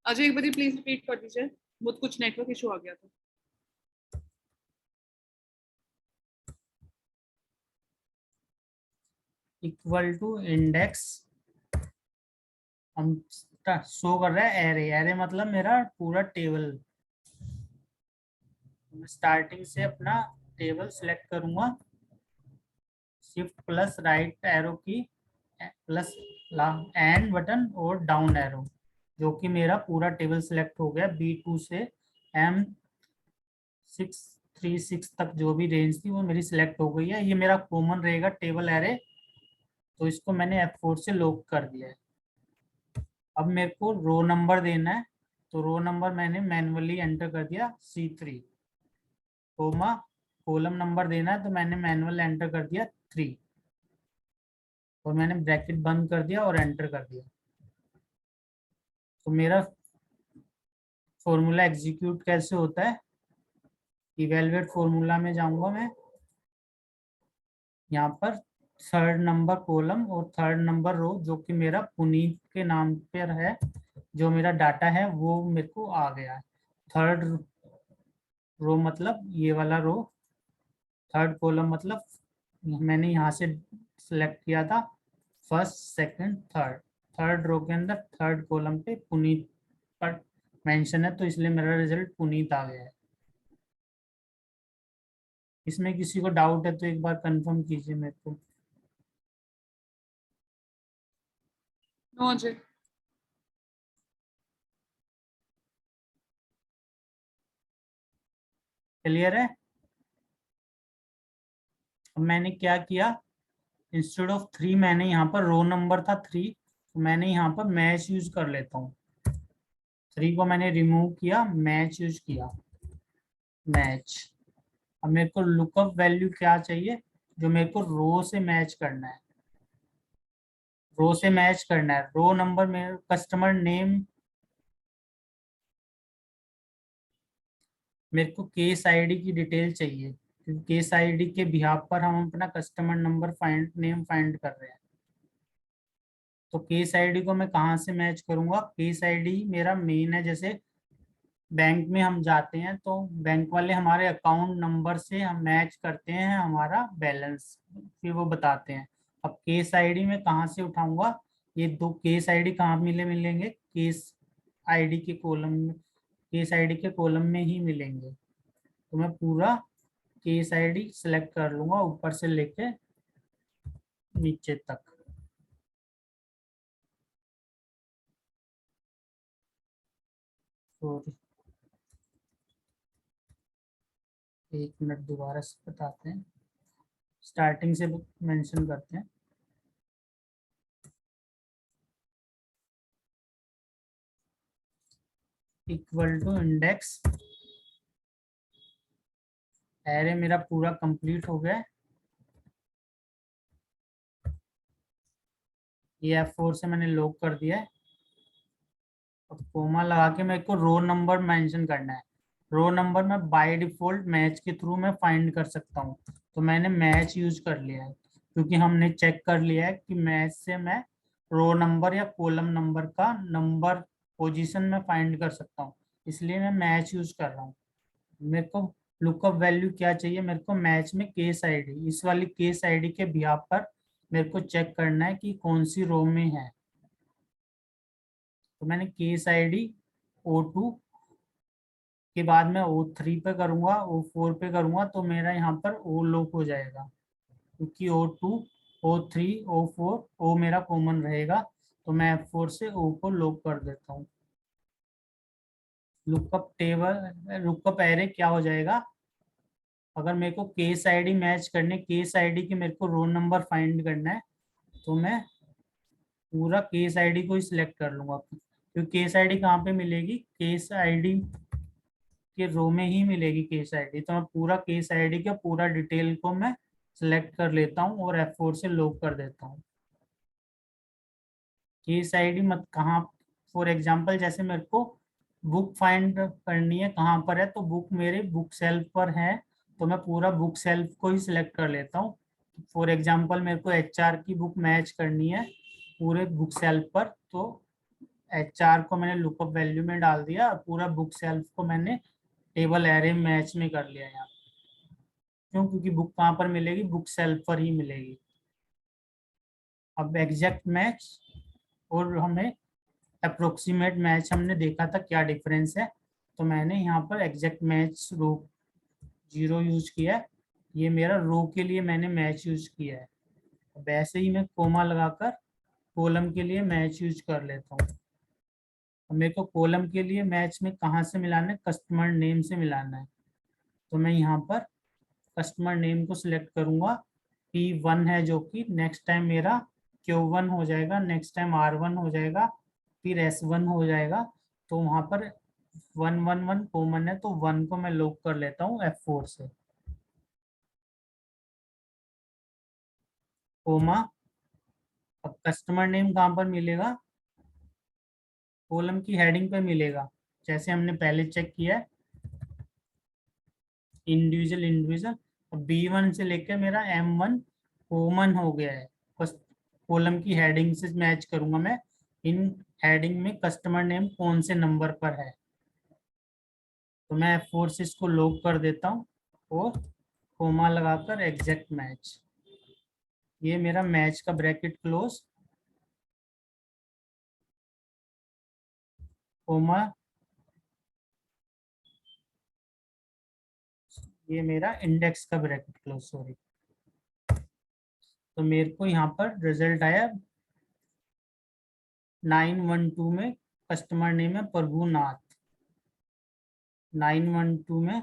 अजय एक बार प्लीज रिपीट कर दीजिए, मुझे कुछ नेटवर्क इशू आ गया था। इक्वल टू इंडेक्स, हम शो कर रहा है एरे। एरे मतलब मेरा पूरा टेबल। मैं स्टार्टिंग से अपना टेबल सिलेक्ट करूंगा, शिफ्ट प्लस राइट एरो की प्लस एंड बटन और डाउन एरो, जो कि मेरा पूरा टेबल सिलेक्ट हो गया। B2 से M636 तक जो भी रेंज थी वो मेरी सिलेक्ट हो गई है। ये मेरा कॉमन रहेगा टेबल एरे, तो इसको मैंने F4 से लॉक कर दिया है। अब मेरे को रो नंबर देना है, तो रो नंबर मैंने मैनुअली एंटर कर दिया C3, कोमा कॉलम नंबर देना है तो मैंने मैनुअल एंटर कर दिया 3, और मैंने ब्रैकेट बंद कर दिया और एंटर कर दिया। तो मेरा फॉर्मूला एग्जीक्यूट कैसे होता है, इवेलुएट फॉर्मूला में जाऊंगा मैं। यहाँ पर थर्ड नंबर कॉलम और थर्ड नंबर रो, जो कि मेरा पुनीत के नाम पर है, जो मेरा डाटा है वो मेरे को आ गया है। थर्ड रो मतलब ये वाला रो, थर्ड कॉलम मतलब मैंने यहाँ से सिलेक्ट किया था first second third. Third row के अंदर थर्ड कॉलम पे पुनीत पर मेंशन है, तो इसलिए मेरा रिजल्ट पुनीत आ गया है। इसमें किसी को डाउट है तो एक बार कंफर्म कीजिए मेरे को। नो अजय। क्लियर है? अब मैंने क्या किया, इंस्टेड ऑफ 3 मैंने यहाँ पर रो नंबर था 3, तो मैंने यहाँ पर मैच यूज कर लेता हूँ। 3 को मैंने रिमूव किया, मैच यूज किया, मैच। अब मेरे को लुकअप वैल्यू क्या चाहिए, जो मेरे को रो से मैच करना है। रो से मैच करना है, रो नंबर में कस्टमर नेम, मेरे को केस आईडी की डिटेल चाहिए, क्योंकि केस आईडी के बिहाफ पर हम अपना कस्टमर नंबर नेम फाइंड कर रहे हैं। तो केस आईडी को मैं कहाँ से मैच करूंगा, केस आईडी मेरा मेन है। जैसे बैंक में हम जाते हैं तो बैंक वाले हमारे अकाउंट नंबर से हम मैच करते हैं हमारा बैलेंस, फिर वो बताते हैं। अब केस आईडी में कहाँ से उठाऊंगा, ये दो केस आईडी कहाँ मिलेंगे, केस आईडी के कॉलम में, केस आईडी के कॉलम में ही मिलेंगे। तो मैं पूरा केस आईडी सेलेक्ट कर लूंगा ऊपर से लेके नीचे तक। सॉरी, एक मिनट दोबारा से बताते हैं, स्टार्टिंग से मेंशन करते हैं। इक्वल टू इंडेक्स, एरे मेरा पूरा कंप्लीट हो गया। ये F4 से मैंने लॉक कर दिया है। अब कोमा लगा के मेरे को रो नंबर मेंशन करना है। रो नंबर मैं बाय डिफॉल्ट मैच के थ्रू मैं फाइंड कर सकता हूँ, तो मैंने मैच यूज कर लिया है, क्योंकि हमने चेक कर लिया है कि मैच से मैं रो नंबर या कॉलम नंबर का नंबर पोजीशन में फाइंड कर सकता हूँ, इसलिए मैं मैच यूज कर रहा हूँ। मेरे को लुकअप वैल्यू क्या चाहिए, मेरे को मैच में केस आईडी, इस वाली केस आईडी के बिहाफ पर मेरे को चेक करना है कि कौन सी रो में है। तो मैंने केस आईडी O2 के बाद मैं O3 पे करूंगा, O4 पे करूंगा, तो मेरा यहाँ पर O लॉक हो जाएगा, क्योंकि O2 O3 O4 O मेरा कॉमन रहेगा। तो मैं F4 से O को लॉक कर देता हूँ। लुकअप एरे क्या हो जाएगा, अगर मेरे को केस आईडी मैच करने, केस आईडी के मेरे को रो नंबर फाइंड करना है, तो मैं पूरा केस आईडी को ही सिलेक्ट कर लूंगा, क्योंकि केस आईडी कहाँ पे मिलेगी, केस आईडी के रो में ही मिलेगी केस आईडी। तो मैं पूरा केस आईडी का पूरा डिटेल को मैं सिलेक्ट कर लेता हूँ और F4 से लॉक कर देता हूँ। केस आईडी मत कहाँ, फॉर एग्जांपल जैसे मेरे को बुक फाइंड करनी है कहाँ पर है, तो बुक मेरे बुक सेल्फ पर है, तो मैं पूरा बुक सेल्फ को ही सिलेक्ट कर लेता हूँ। फॉर एग्जांपल मेरे को HR की बुक मैच करनी है पूरे बुक सेल्फ पर, तो HR को मैंने लुकअप वैल्यू में डाल दिया, पूरा बुक सेल्फ को मैंने टेबल एरे मैच में कर लिया यहाँ। क्यों, क्योंकि बुक कहाँ पर मिलेगी, बुक सेल्फ पर ही मिलेगी। अब एग्जैक्ट मैच और हमें अप्रोक्सीमेट मैच हमने देखा था क्या डिफरेंस है, तो मैंने यहाँ पर एग्जैक्ट मैच रो 0 यूज किया है, ये मेरा रो के लिए मैंने मैच यूज किया है। वैसे ही मैं कोमा लगाकर कॉलम के लिए मैच यूज कर लेता हूँ। मेरे को कॉलम के लिए मैच में कहाँ से मिलाना है, कस्टमर नेम से मिलाना है, तो मैं यहाँ पर कस्टमर नेम को सिलेक्ट करूंगा, P1 है जो कि नेक्स्ट टाइम मेरा Q1 हो जाएगा, नेक्स्ट टाइम R1 हो जाएगा, फिर S1 हो जाएगा। तो वहां पर 111 कॉमन है, तो 1 को मैं लॉक कर लेता हूँ F4 से, कोमा। अब कस्टमर नेम कहाँ पर मिलेगा, कॉलम की हेडिंग पे मिलेगा, जैसे हमने पहले चेक किया है, इंडिविजुअल इंडिविजुअल। B1 से लेकर मेरा M1 कॉमन हो गया है, बस कॉलम की हेडिंग से मैच करूंगा मैं, इन हेडिंग में कस्टमर नेम कौन से नंबर पर है। तो मैं F4 से इसको लॉक कर देता हूँ और कोमा लगाकर एग्जैक्ट मैच, ये मेरा मैच का ब्रैकेट क्लोज, कोमा, ये मेरा इंडेक्स का ब्रैकेट क्लोज, सॉरी। तो मेरे को यहाँ पर रिजल्ट आया 912 में कस्टमर नेम है प्रभुनाथ, 912 में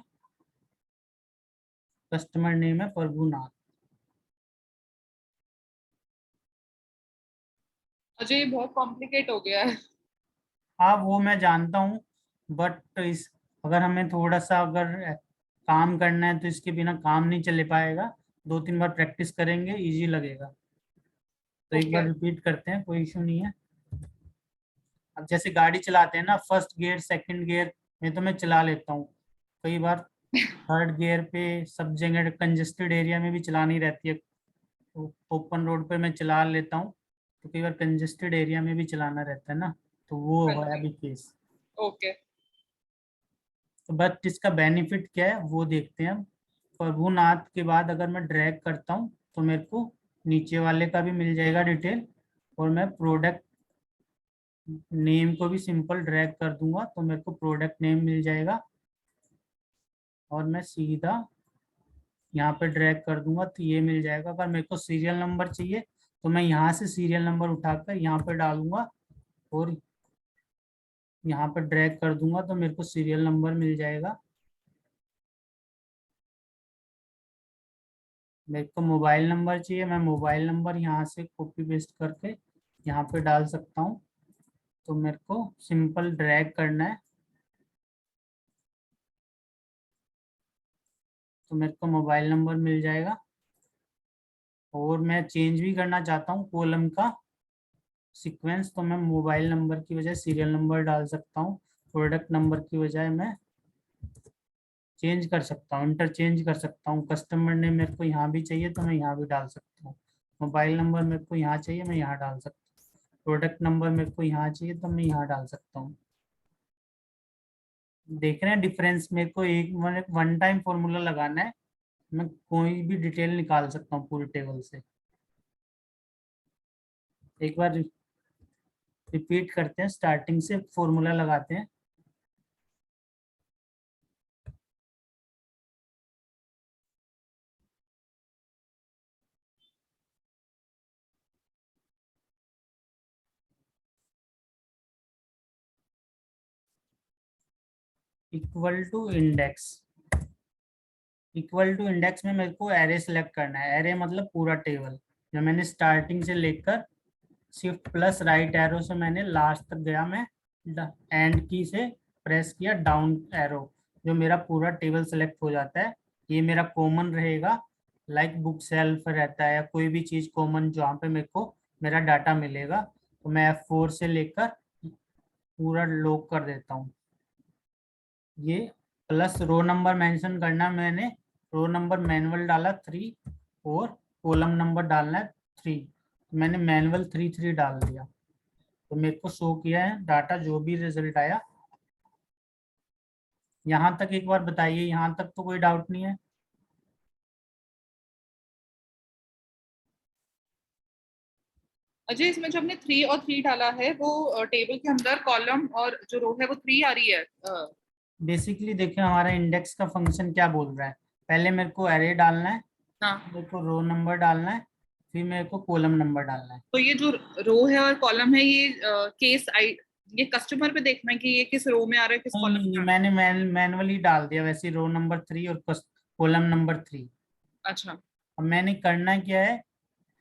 कस्टमर नेम है प्रभुनाथ। अजय ये बहुत कॉम्प्लिकेट हो गया है। हाँ वो मैं जानता हूँ, बट इस अगर हमें थोड़ा सा अगर काम करना है तो इसके बिना काम नहीं चले पाएगा, 2-3 बार प्रैक्टिस करेंगे इजी लगेगा। तो एक बार ओके रिपीट करते हैं, कोई इशू नहीं है। अब जैसे गाड़ी चलाते हैं ना, फर्स्ट गियर सेकंड गियर में तो मैं चला लेता हूँ, कई बार थर्ड गियर पे सब जगह कंजेस्टेड एरिया में भी चलानी रहती है, तो ओपन रोड पे मैं चला लेता हूँ, तो कई बार कंजेस्टेड एरिया में भी चलाना रहता है ना, तो वो हाँ है जी अभी केस। ओके तो बट इसका बेनिफिट क्या है वो देखते हैं हम। प्रभुनाथ के बाद अगर मैं ड्रैग करता हूँ तो मेरे को नीचे वाले का भी मिल जाएगा डिटेल, और मैं प्रोडक्ट नेम को भी सिंपल ड्रैग कर दूंगा तो मेरे को प्रोडक्ट नेम मिल जाएगा, और मैं सीधा यहाँ पे ड्रैग कर दूंगा तो ये मिल जाएगा। अगर मेरे को सीरियल नंबर चाहिए तो मैं यहाँ से सीरियल नंबर उठाकर यहाँ पे डालूंगा और यहाँ पर ड्रैग कर दूंगा तो मेरे को सीरियल नंबर मिल जाएगा। मेरे को मोबाइल नंबर चाहिए, मैं मोबाइल नंबर यहाँ से कॉपी पेस्ट करके यहाँ पे डाल सकता हूँ, तो मेरे को सिंपल ड्रैग करना है तो मेरे को मोबाइल नंबर मिल जाएगा। और मैं चेंज भी करना चाहता हूँ कॉलम का सीक्वेंस, तो मैं मोबाइल नंबर की बजाय सीरियल नंबर डाल सकता हूँ, प्रोडक्ट नंबर की बजाय मैं चेंज कर सकता हूँ, इंटरचेंज कर सकता हूँ। कस्टमर ने मेरे को यहाँ भी चाहिए तो मैं यहाँ भी डाल सकता हूँ, मोबाइल नंबर मेरे को यहाँ चाहिए मैं यहाँ डाल सकता हूँ। प्रोडक्ट नंबर मेरे को यहाँ चाहिए तो मैं यहाँ डाल सकता हूँ। देख रहे हैं डिफरेंस, मेरे को एक वन टाइम फॉर्मूला लगाना है, मैं कोई भी डिटेल निकाल सकता हूँ पूरी टेबल से। एक बार रिपीट करते हैं, स्टार्टिंग से फॉर्मूला लगाते हैं। Equal to index, equal to index में मेरे को एरे सेलेक्ट करना है। एरे मतलब पूरा टेबल, जो मैंने स्टार्टिंग से लेकर शिफ्ट प्लस राइट एरो से मैंने लास्ट तक गया, मैं एंड की से प्रेस किया डाउन एरो, जो मेरा पूरा टेबल सेलेक्ट हो जाता है। ये मेरा कॉमन रहेगा, लाइक बुक सेल्फ रहता है या कोई भी चीज़ कॉमन जहाँ पे मेरे को मेरा डाटा मिलेगा। तो मैं F4 से लेकर पूरा लॉक कर देता हूँ। ये प्लस रो नंबर मेंशन करना, मैंने रो नंबर मैनुअल डाला 3 और कॉलम नंबर डालना है 3, मैंने मैनुअल 3 डाल दिया, तो मेरे को शो किया है डाटा जो भी रिजल्ट आया। यहाँ तक एक बार बताइए, यहाँ तक तो कोई डाउट नहीं है? अजय, इसमें जो हमने 3 और 3 डाला है वो टेबल के अंदर कॉलम और जो रो है वो 3 आ रही है। बेसिकली देखिए हमारा इंडेक्स का फंक्शन क्या बोल रहा है, पहले मेरे को एरे डालना है, हाँ, मेरे को रो नंबर डालना है, फिर मेरे को कॉलम नंबर डालना है। तो ये जो रो है और कॉलम है ये केस आई, ये कस्टमर पे देखना है कि ये किस रो में आ रहा है, किस नहीं कॉलम नहीं में नहीं, आ रहा मैंने मैनुअली डाल दिया वैसे रो नंबर 3 और कॉलम नंबर 3। है। अच्छा। अब मैंने करना क्या है,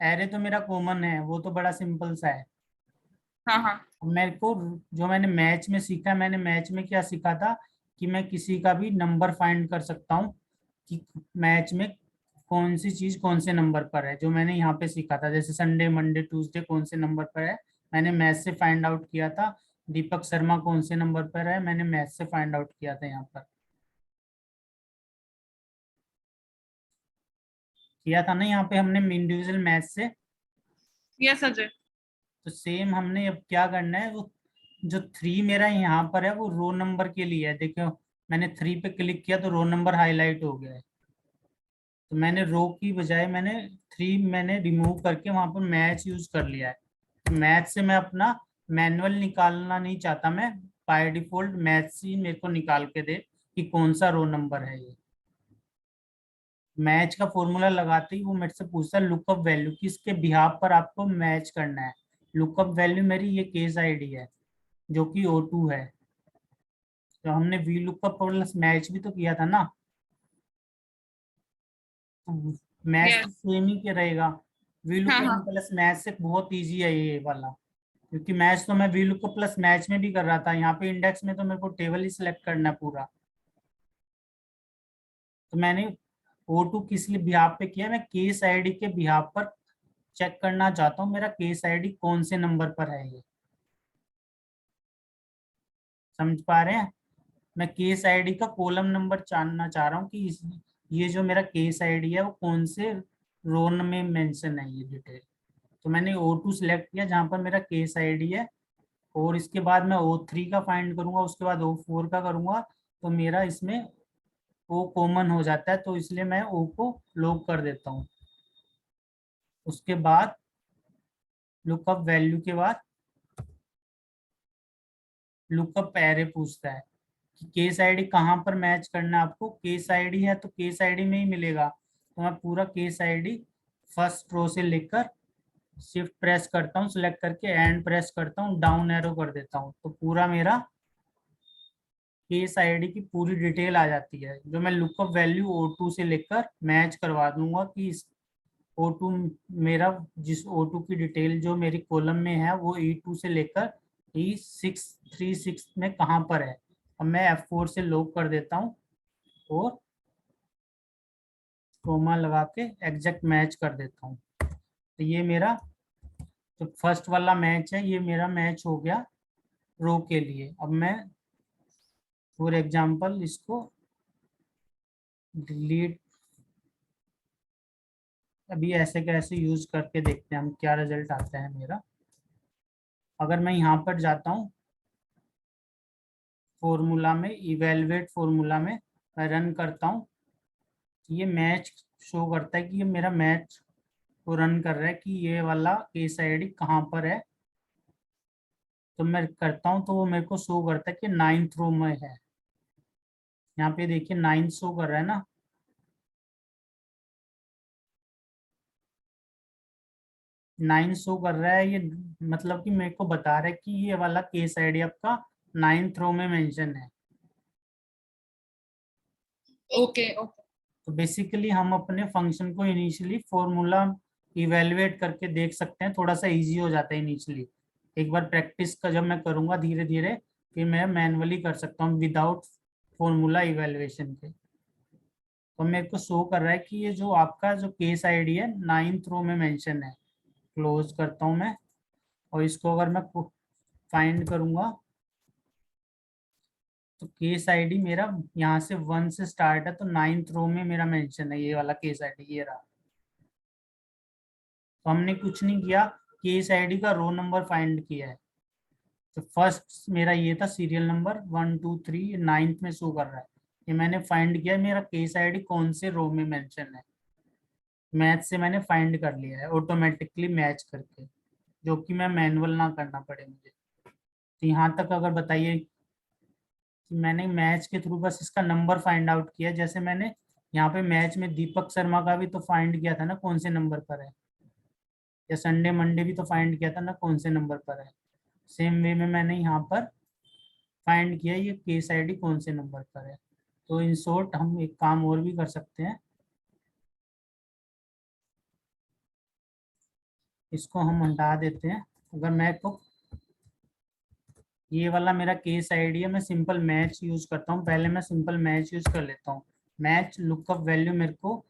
एरे तो मेरा कॉमन है, वो तो बड़ा सिंपल सा है। हाँ हाँ। अब मेरे को जो मैंने मैच में सीखा, मैंने मैच में क्या सीखा था कि मैं किसी का भी नंबर फाइंड कर सकता हूँ कि मैच में कौन सी चीज कौन से नंबर पर है, जो मैंने यहाँ पे सीखा था। जैसे संडे मंडे ट्यूसडे कौन से नंबर पर है, मैंने मैथ से फाइंड आउट किया था। दीपक शर्मा कौन से नंबर पर है, मैंने मैथ से फाइंड आउट किया था, यहाँ पर किया था ना, यहाँ पे हमने इंडिविजुअल मैथ से। यस अजय। तो सेम हमने अब क्या करना है, वो जो 3 मेरा यहाँ पर है वो रो नंबर के लिए है। देखो मैंने 3 पे क्लिक किया तो रो नंबर हाईलाइट हो गया है, तो मैंने रो की बजाय मैंने 3 मैंने रिमूव करके वहां पर मैच यूज कर लिया है। तो मैथ से मैं अपना मैनुअल निकालना नहीं चाहता, मैं बाय डिफॉल्ट मैथ से ही मेरे को निकाल के दे कि कौन सा रो नंबर है ये। मैच का फॉर्मूला लगाते ही वो मेरे से पूछता है लुकअप वैल्यू, किसके बिहाफ पर आपको मैच करना है। लुकअप वैल्यू मेरी ये केस आईडी है जो कि O2 है। तो हमने वी लुकअप प्लस मैच भी तो किया था ना, तो मैच यस। तो सेम ही के रहेगा। वी हाँ लुकअप हाँ। प्लस मैच से बहुत इजी है ये वाला, क्योंकि मैच तो मैं वी लुकअप प्लस मैच में भी कर रहा था, यहाँ पे इंडेक्स में तो मेरे को टेबल ही सिलेक्ट करना है पूरा। तो मैंने O2 किस लिए बिहाफ पे किया, मैं केस आईडी के बिहाफ पर चेक करना चाहता हूँ मेरा केस आईडी कौन से नंबर पर है ये। समझ पा रहे हैं? मैं केस आईडी का कॉलम नंबर जानना चाह रहा हूँ कि ये जो मेरा केस आईडी है वो कौन से रो में मेंशन है ये डिटेल। तो मैंने O2 सिलेक्ट किया जहाँ पर मेरा केस आईडी है, और इसके बाद मैं O3 का फाइंड करूंगा, उसके बाद O4 का करूंगा, तो मेरा इसमें O कॉमन हो जाता है, तो इसलिए मैं O को लॉक कर देता हूँ। उसके बाद लुकअप वैल्यू के बाद लुकअप एरे पूछता है कि केस आईडी कहाँ पर मैच करना है आपको। केस आईडी है तो केस आईडी में ही मिलेगा, तो मैं पूरा केस आईडी फर्स्ट रो से लेकर शिफ्ट प्रेस करता हूँ, सिलेक्ट करके एंड प्रेस करता हूँ, डाउन एरो कर देता हूँ, तो पूरा मेरा केस आईडी की पूरी डिटेल आ जाती है, जो मैं लुकअप वैल्यू O2 से लेकर मैच करवा दूंगा कि इस O2 मेरा जिस O2 की डिटेल जो मेरी कॉलम में है वो E2 से लेकर E636 में कहाँ पर है। अब मैं F4 से लॉक कर देता हूँ और कोमा लगा के एग्जैक्ट मैच कर देता हूँ। तो ये मेरा जो फर्स्ट वाला मैच है ये मेरा मैच हो गया रो के लिए। अब मैं फॉर एग्जांपल इसको डिलीट, अभी ऐसे कैसे यूज करके देखते हैं हम क्या रिजल्ट आता है मेरा। अगर मैं यहाँ पर जाता हूँ फॉर्मूला में, इवेलुएट फॉर्मूला में मैं रन करता हूँ, ये मैच शो करता है कि ये मेरा मैच को रन कर रहा है कि ये वाला केस आईडी कहाँ पर है। तो मैं करता हूँ तो वो मेरे को शो करता है कि 9th रो में है। यहाँ पे देखिए 9 शो कर रहा है ना, 9 शो कर रहा है। ये मतलब कि मेरे को बता रहा है कि ये वाला केस आईडी आपका 9th रो में मेंशन है। Okay okay. तो बेसिकली हम अपने फंक्शन को इनिशियली फॉर्मूला इवेलुएट करके देख सकते हैं, थोड़ा सा इजी हो जाता है इनिशियली। एक बार प्रैक्टिस का जब मैं करूंगा धीरे धीरे, फिर मैं मैनुअली कर सकता हूँ विदाउट फॉर्मूला इवेलुएशन के। तो मेरे को शो कर रहा है कि ये जो आपका जो केस आईडी है 9th रो में मेंशन है। क्लोज करता हूँ मैं, और इसको अगर मैं फाइंड करूंगा तो केस आईडी मेरा यहाँ से 1 से स्टार्ट है, तो 9th रो में मेरा मेंशन है ये वाला केस आईडी, ये रहा। तो हमने कुछ नहीं किया, केस आईडी का रो नंबर फाइंड किया है। तो फर्स्ट मेरा ये था सीरियल नंबर 1 2 3, 9th में शो कर रहा है। ये मैंने फाइंड किया मेरा केस आईडी कौन से रो में मेंशन है। मैथ से मैंने फाइंड कर लिया है ऑटोमेटिकली मैच करके, जो कि मैं मैनुअल ना करना पड़े मुझे। तो यहाँ तक अगर बताइए कि मैंने मैच के थ्रू बस इसका नंबर फाइंड आउट किया। जैसे मैंने यहाँ पे मैच में दीपक शर्मा का भी तो फाइंड किया था ना कौन से नंबर पर है, या संडे मंडे भी तो फाइंड किया था ना कौन से नंबर पर है। सेम वे में मैंने यहाँ पर फाइंड किया ये केस आईडी कौन से नंबर पर है। तो इन शॉर्ट हम एक काम और भी कर सकते हैं, इसको हम हटा देते हैं। अगर मैं को ये वाला मेरा केस आईडी है, मैं सिंपल मैच यूज करता हूँ। पहले मैं सिंपल मैच यूज कर लेता हूँ। मैच लुकअप वैल्यू मेरे को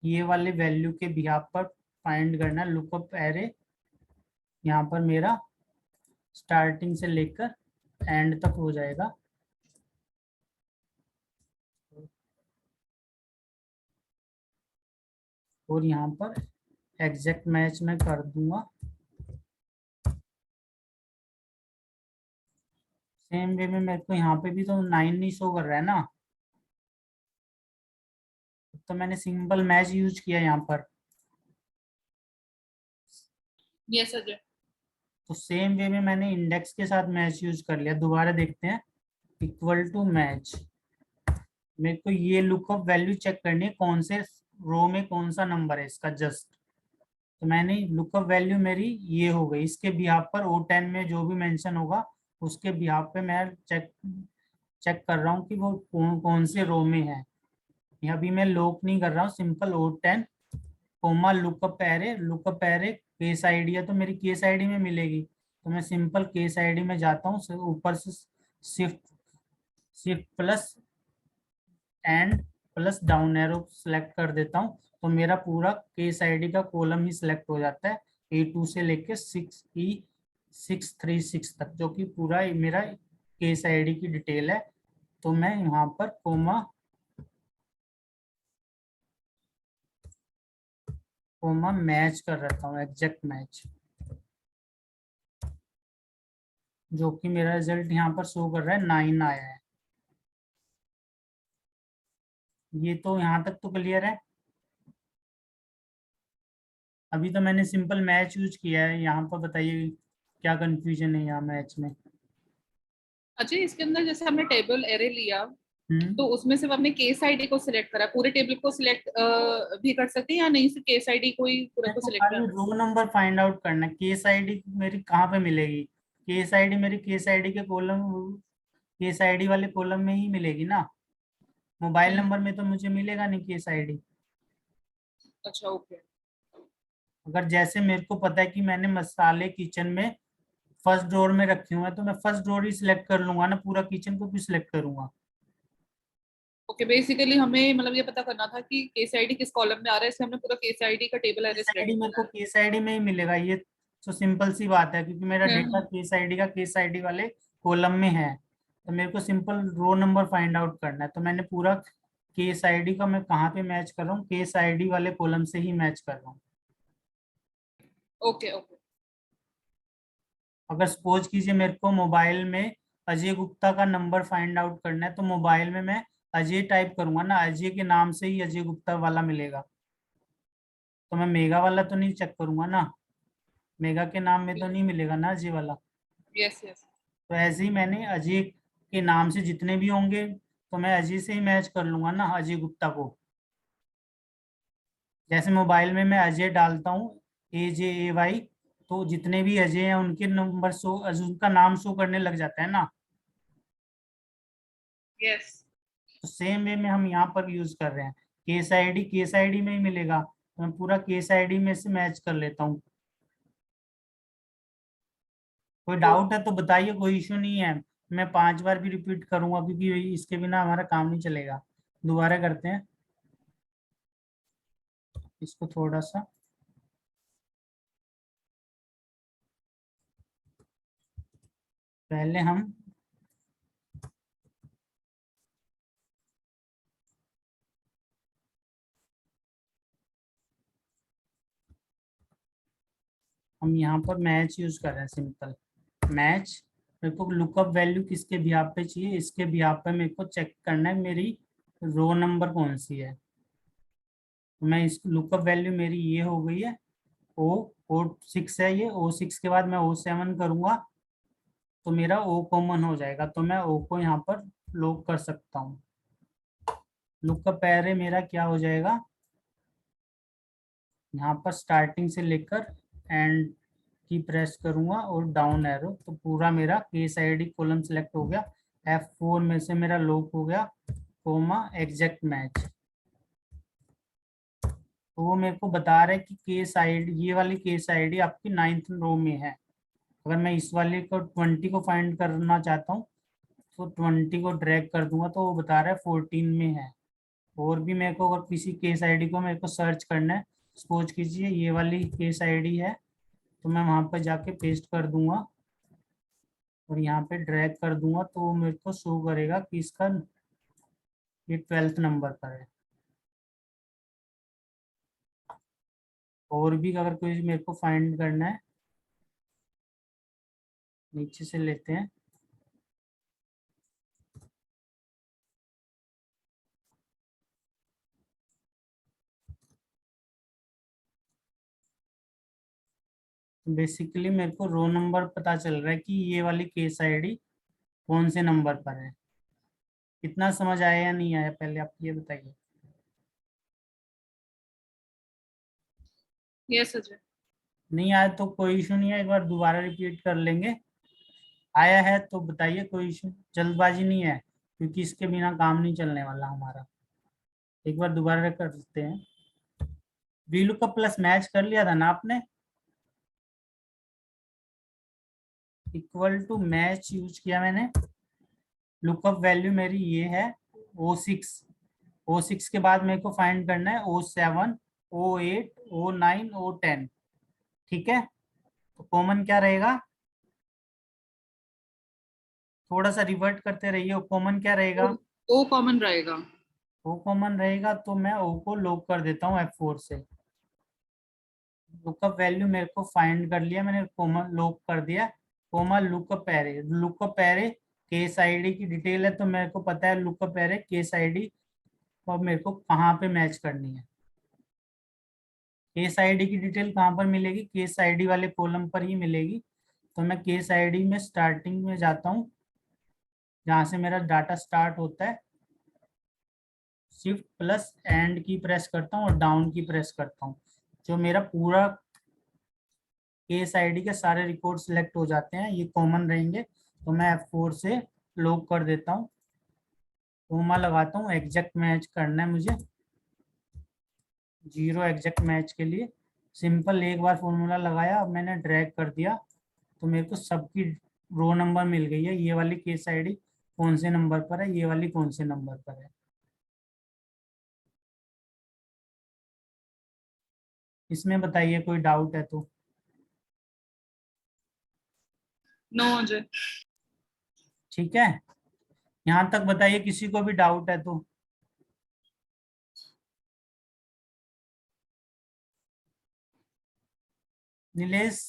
ये वाले वैल्यू के बिहाफ पर फाइंड करना है। लुकअप एरे यहाँ पर मेरा स्टार्टिंग से लेकर एंड तक हो जाएगा। और यहाँ पर एग्जैक्ट मैच मैं कर दूंगा। सेम वे में मेरे को यहाँ पे भी तो 9 नहीं शो कर रहा है ना, तो मैंने सिंपल मैच यूज किया यहाँ पर। यस अजय। तो सेम वे में मैंने इंडेक्स के साथ मैच यूज कर लिया। दोबारा देखते हैं, इक्वल टू मैच। मेरे को ये लुकअप वैल्यू चेक करनी है कौन से रो में कौन सा नंबर है इसका जस्ट। तो मैंने लुकअप वैल्यू मेरी ये हो गई। इसके बिहाफ पर O10 में जो भी मेंशन होगा उसके बिहाफ पे मैं चेक चेक कर रहा हूँ कि वो कौन कौन से रो में है। यहाँ भी मैं लॉक नहीं कर रहा हूँ, simple O10 comma lookup array. Lookup array case ID है तो मेरी केस आईडी में मिलेगी। तो मैं सिंपल केस आईडी में जाता हूँ, ऊपर से shift shift plus and plus down arrow select कर देता हूँ। तो मेरा पूरा केस आईडी का कॉलम ही सिलेक्ट हो जाता है A2 से लेके 6E636 तक, जो कि पूरा मेरा केस आईडी की डिटेल है। तो मैं यहाँ पर कोमा कोमा मैच कर रहता हूँ, एग्जैक्ट मैच, जो कि मेरा रिजल्ट यहाँ पर शो कर रहा है 9 आया है। ये तो यहाँ तक तो क्लियर है। अभी तो मैंने सिंपल मैच यूज किया है। यहाँ पर बताइए क्या कंफ्यूजन है यहाँ मैच में। अजय इसके अंदर जैसे हमने टेबल एरे लिया तो उसमें सिर्फ हमने केस आईडी को सिलेक्ट करा, पूरे टेबल को सिलेक्ट भी कर सकते हैं या नहीं, सिर्फ केस आईडी को ही पूरे को तो सिलेक्ट खाली करना? रो नंबर फाइंड आउट करना है। केस आईडी मेरी कहाँ पे मिलेगी? केस आईडी मेरी केस आईडी के कॉलम, केस आईडी वाले कॉलम में ही मिलेगी ना। मोबाइल नंबर में तो मुझे मिलेगा नहीं केस आईडी। अच्छा ओके। अगर जैसे मेरे को पता है कि मैंने मसाले किचन में फर्स्ट ड्रॉर में रखे हुए हैं, तो मैं फर्स्ट ड्रॉर ही सिलेक्ट कर लूंगा ना, पूरा किचन को भी सिलेक्ट करूंगा। ओके बेसिकली हमें मतलब ये पता करना था कि केस आईडी किस कॉलम में आ रहा है, इसलिए हमने पूरा केस आईडी का table array case select ID मेरे को किया केस आईडी में ही मिलेगा, ये तो सिंपल सी बात है, क्योंकि मेरा है। डेटा केस आईडी का केस आईडी वाले कॉलम में है। तो मेरे को simple row number find out करना है। तो मैंने पूरा केस आईडी का मैं कहाँ पे मैच कर रहा हूँ, केस आईडी वाले कॉलम से ही मैच कर रहा हूँ। Okay okay. अगर सपोज कीजिए मेरे को मोबाइल में अजय गुप्ता का नंबर फाइंड आउट करना है, तो मोबाइल में मैं अजय टाइप करूंगा ना, अजय के नाम से ही अजय गुप्ता वाला मिलेगा। तो मैं मेगा वाला तो नहीं चेक करूंगा ना, मेगा के नाम में तो नहीं मिलेगा ना अजय वाला। Yes yes. तो ऐसे ही मैंने अजय के नाम से जितने भी होंगे तो मैं अजय से ही मैच कर लूंगा ना अजय गुप्ता को। जैसे मोबाइल में मैं अजय डालता हूँ, AJAY, तो जितने भी अजय हैं उनके नंबर शो, उनका नाम शो करने लग जाता है ना। यस। तो सेम वे में हम यहाँ पर यूज कर रहे हैं। केस आईडी में ही मिलेगा, तो मैं पूरा केस आईडी में से मैच कर लेता हूँ। कोई डाउट है तो बताइए, कोई इश्यू नहीं है। मैं 5 बार भी रिपीट करूंगा क्योंकि इसके बिना हमारा काम नहीं चलेगा। दोबारा करते हैं इसको थोड़ा सा। पहले हम यहाँ पर मैच यूज कर रहे हैं, सिंपल मैच। मेरे को लुकअप वैल्यू किसके बिहाफ पे चाहिए, इसके बिहाफ पे मेरे को चेक करना है मेरी रो नंबर कौन सी है। तो मैं इस लुकअप वैल्यू मेरी ये हो गई है, O6 है ये। O6 के बाद मैं O7 करूंगा तो मेरा O कॉमन हो जाएगा, तो मैं O को यहाँ पर लॉक कर सकता हूँ। लुकअप एरे मेरा क्या हो जाएगा, यहाँ पर स्टार्टिंग से लेकर एंड की प्रेस करूंगा और डाउन एरो, तो पूरा मेरा केस आईडी कॉलम सेलेक्ट हो गया। F4 में से मेरा लॉक हो गया, कोमा एग्जैक्ट मैच। तो वो मेरे को बता रहा है कि केस आईडी, ये वाली केस आईडी आपकी 9th रो में है। अगर मैं इस वाले को 20 को फाइंड करना चाहता हूँ तो 20 को ड्रैग कर दूंगा, तो वो बता रहा है 14 में है। और भी मेरे को अगर किसी केस आईडी को मेरे को सर्च करना है, सपोज कीजिए ये वाली केस आईडी है, तो मैं वहां पर जाके पेस्ट कर दूंगा और यहाँ पे ड्रैग कर दूंगा, तो वो मेरे को शो करेगा कि इसका ये 12th नंबर पर है। और भी अगर कोई मेरे को फाइंड करना है, नीचे से लेते हैं। बेसिकली मेरे को रो नंबर पता चल रहा है कि ये वाली केस आईडी कौन से नंबर पर है। कितना समझ आया या नहीं आया, पहले आप ये बताइए। यस अजय। नहीं आया तो कोई इशू नहीं है, एक बार दोबारा रिपीट कर लेंगे। आया है तो बताइए, कोई इशू, जल्दबाजी नहीं है, क्योंकि इसके बिना काम नहीं चलने वाला हमारा। एक बार दोबारा करते हैं। वीलू का प्लस मैच कर लिया था ना आपने, इक्वल टू मैच यूज किया मैंने। लुकअप वैल्यू मेरी ये है O6। O6 के बाद मेरे को फाइंड करना है O7, O8, O9, O10। ठीक है, तो कॉमन क्या रहेगा, थोड़ा सा रिवर्ट करते रहिए। कॉमन क्या रहेगा, ओ कॉमन रहेगा। O कॉमन रहेगा, तो मैं O को लॉक कर देता हूँ F4 से। लुकअप वैल्यू मेरे को फाइंड कर लिया मैंने, कोमा लॉक कर दिया। Comma lookup array, lookup array case ID की डिटेल है, तो मेरे को पता है लुकअप एरे केस आईडी और मेरे को कहाँ पे मैच करनी है। केस आईडी की डिटेल कहाँ पर मिलेगी, केस आईडी वाले कॉलम पर ही मिलेगी। तो मैं केस आईडी में स्टार्टिंग में जाता हूँ, जहाँ से मेरा डाटा स्टार्ट होता है। शिफ्ट प्लस एंड की प्रेस करता हूँ और डाउन की प्रेस करता हूँ, जो मेरा पूरा केस आईडी के सारे रिकॉर्ड सिलेक्ट हो जाते हैं, ये कॉमन रहेंगे। तो मैं F4 से लॉक कर देता हूँ, कोमा लगाता हूँ। एग्जैक्ट मैच करना है मुझे, 0 एग्जैक्ट मैच के लिए सिंपल एक बार फॉर्मूला लगाया, अब मैंने ड्रैग कर दिया, तो मेरे को सबकी रो नंबर मिल गई है। ये वाली केस आईडी कौन से नंबर पर है, ये वाली कौन से नंबर पर है। इसमें बताइए कोई डाउट है तो। नो अजय। ठीक है, यहाँ तक बताइए, किसी को भी डाउट है तो। नीलेश,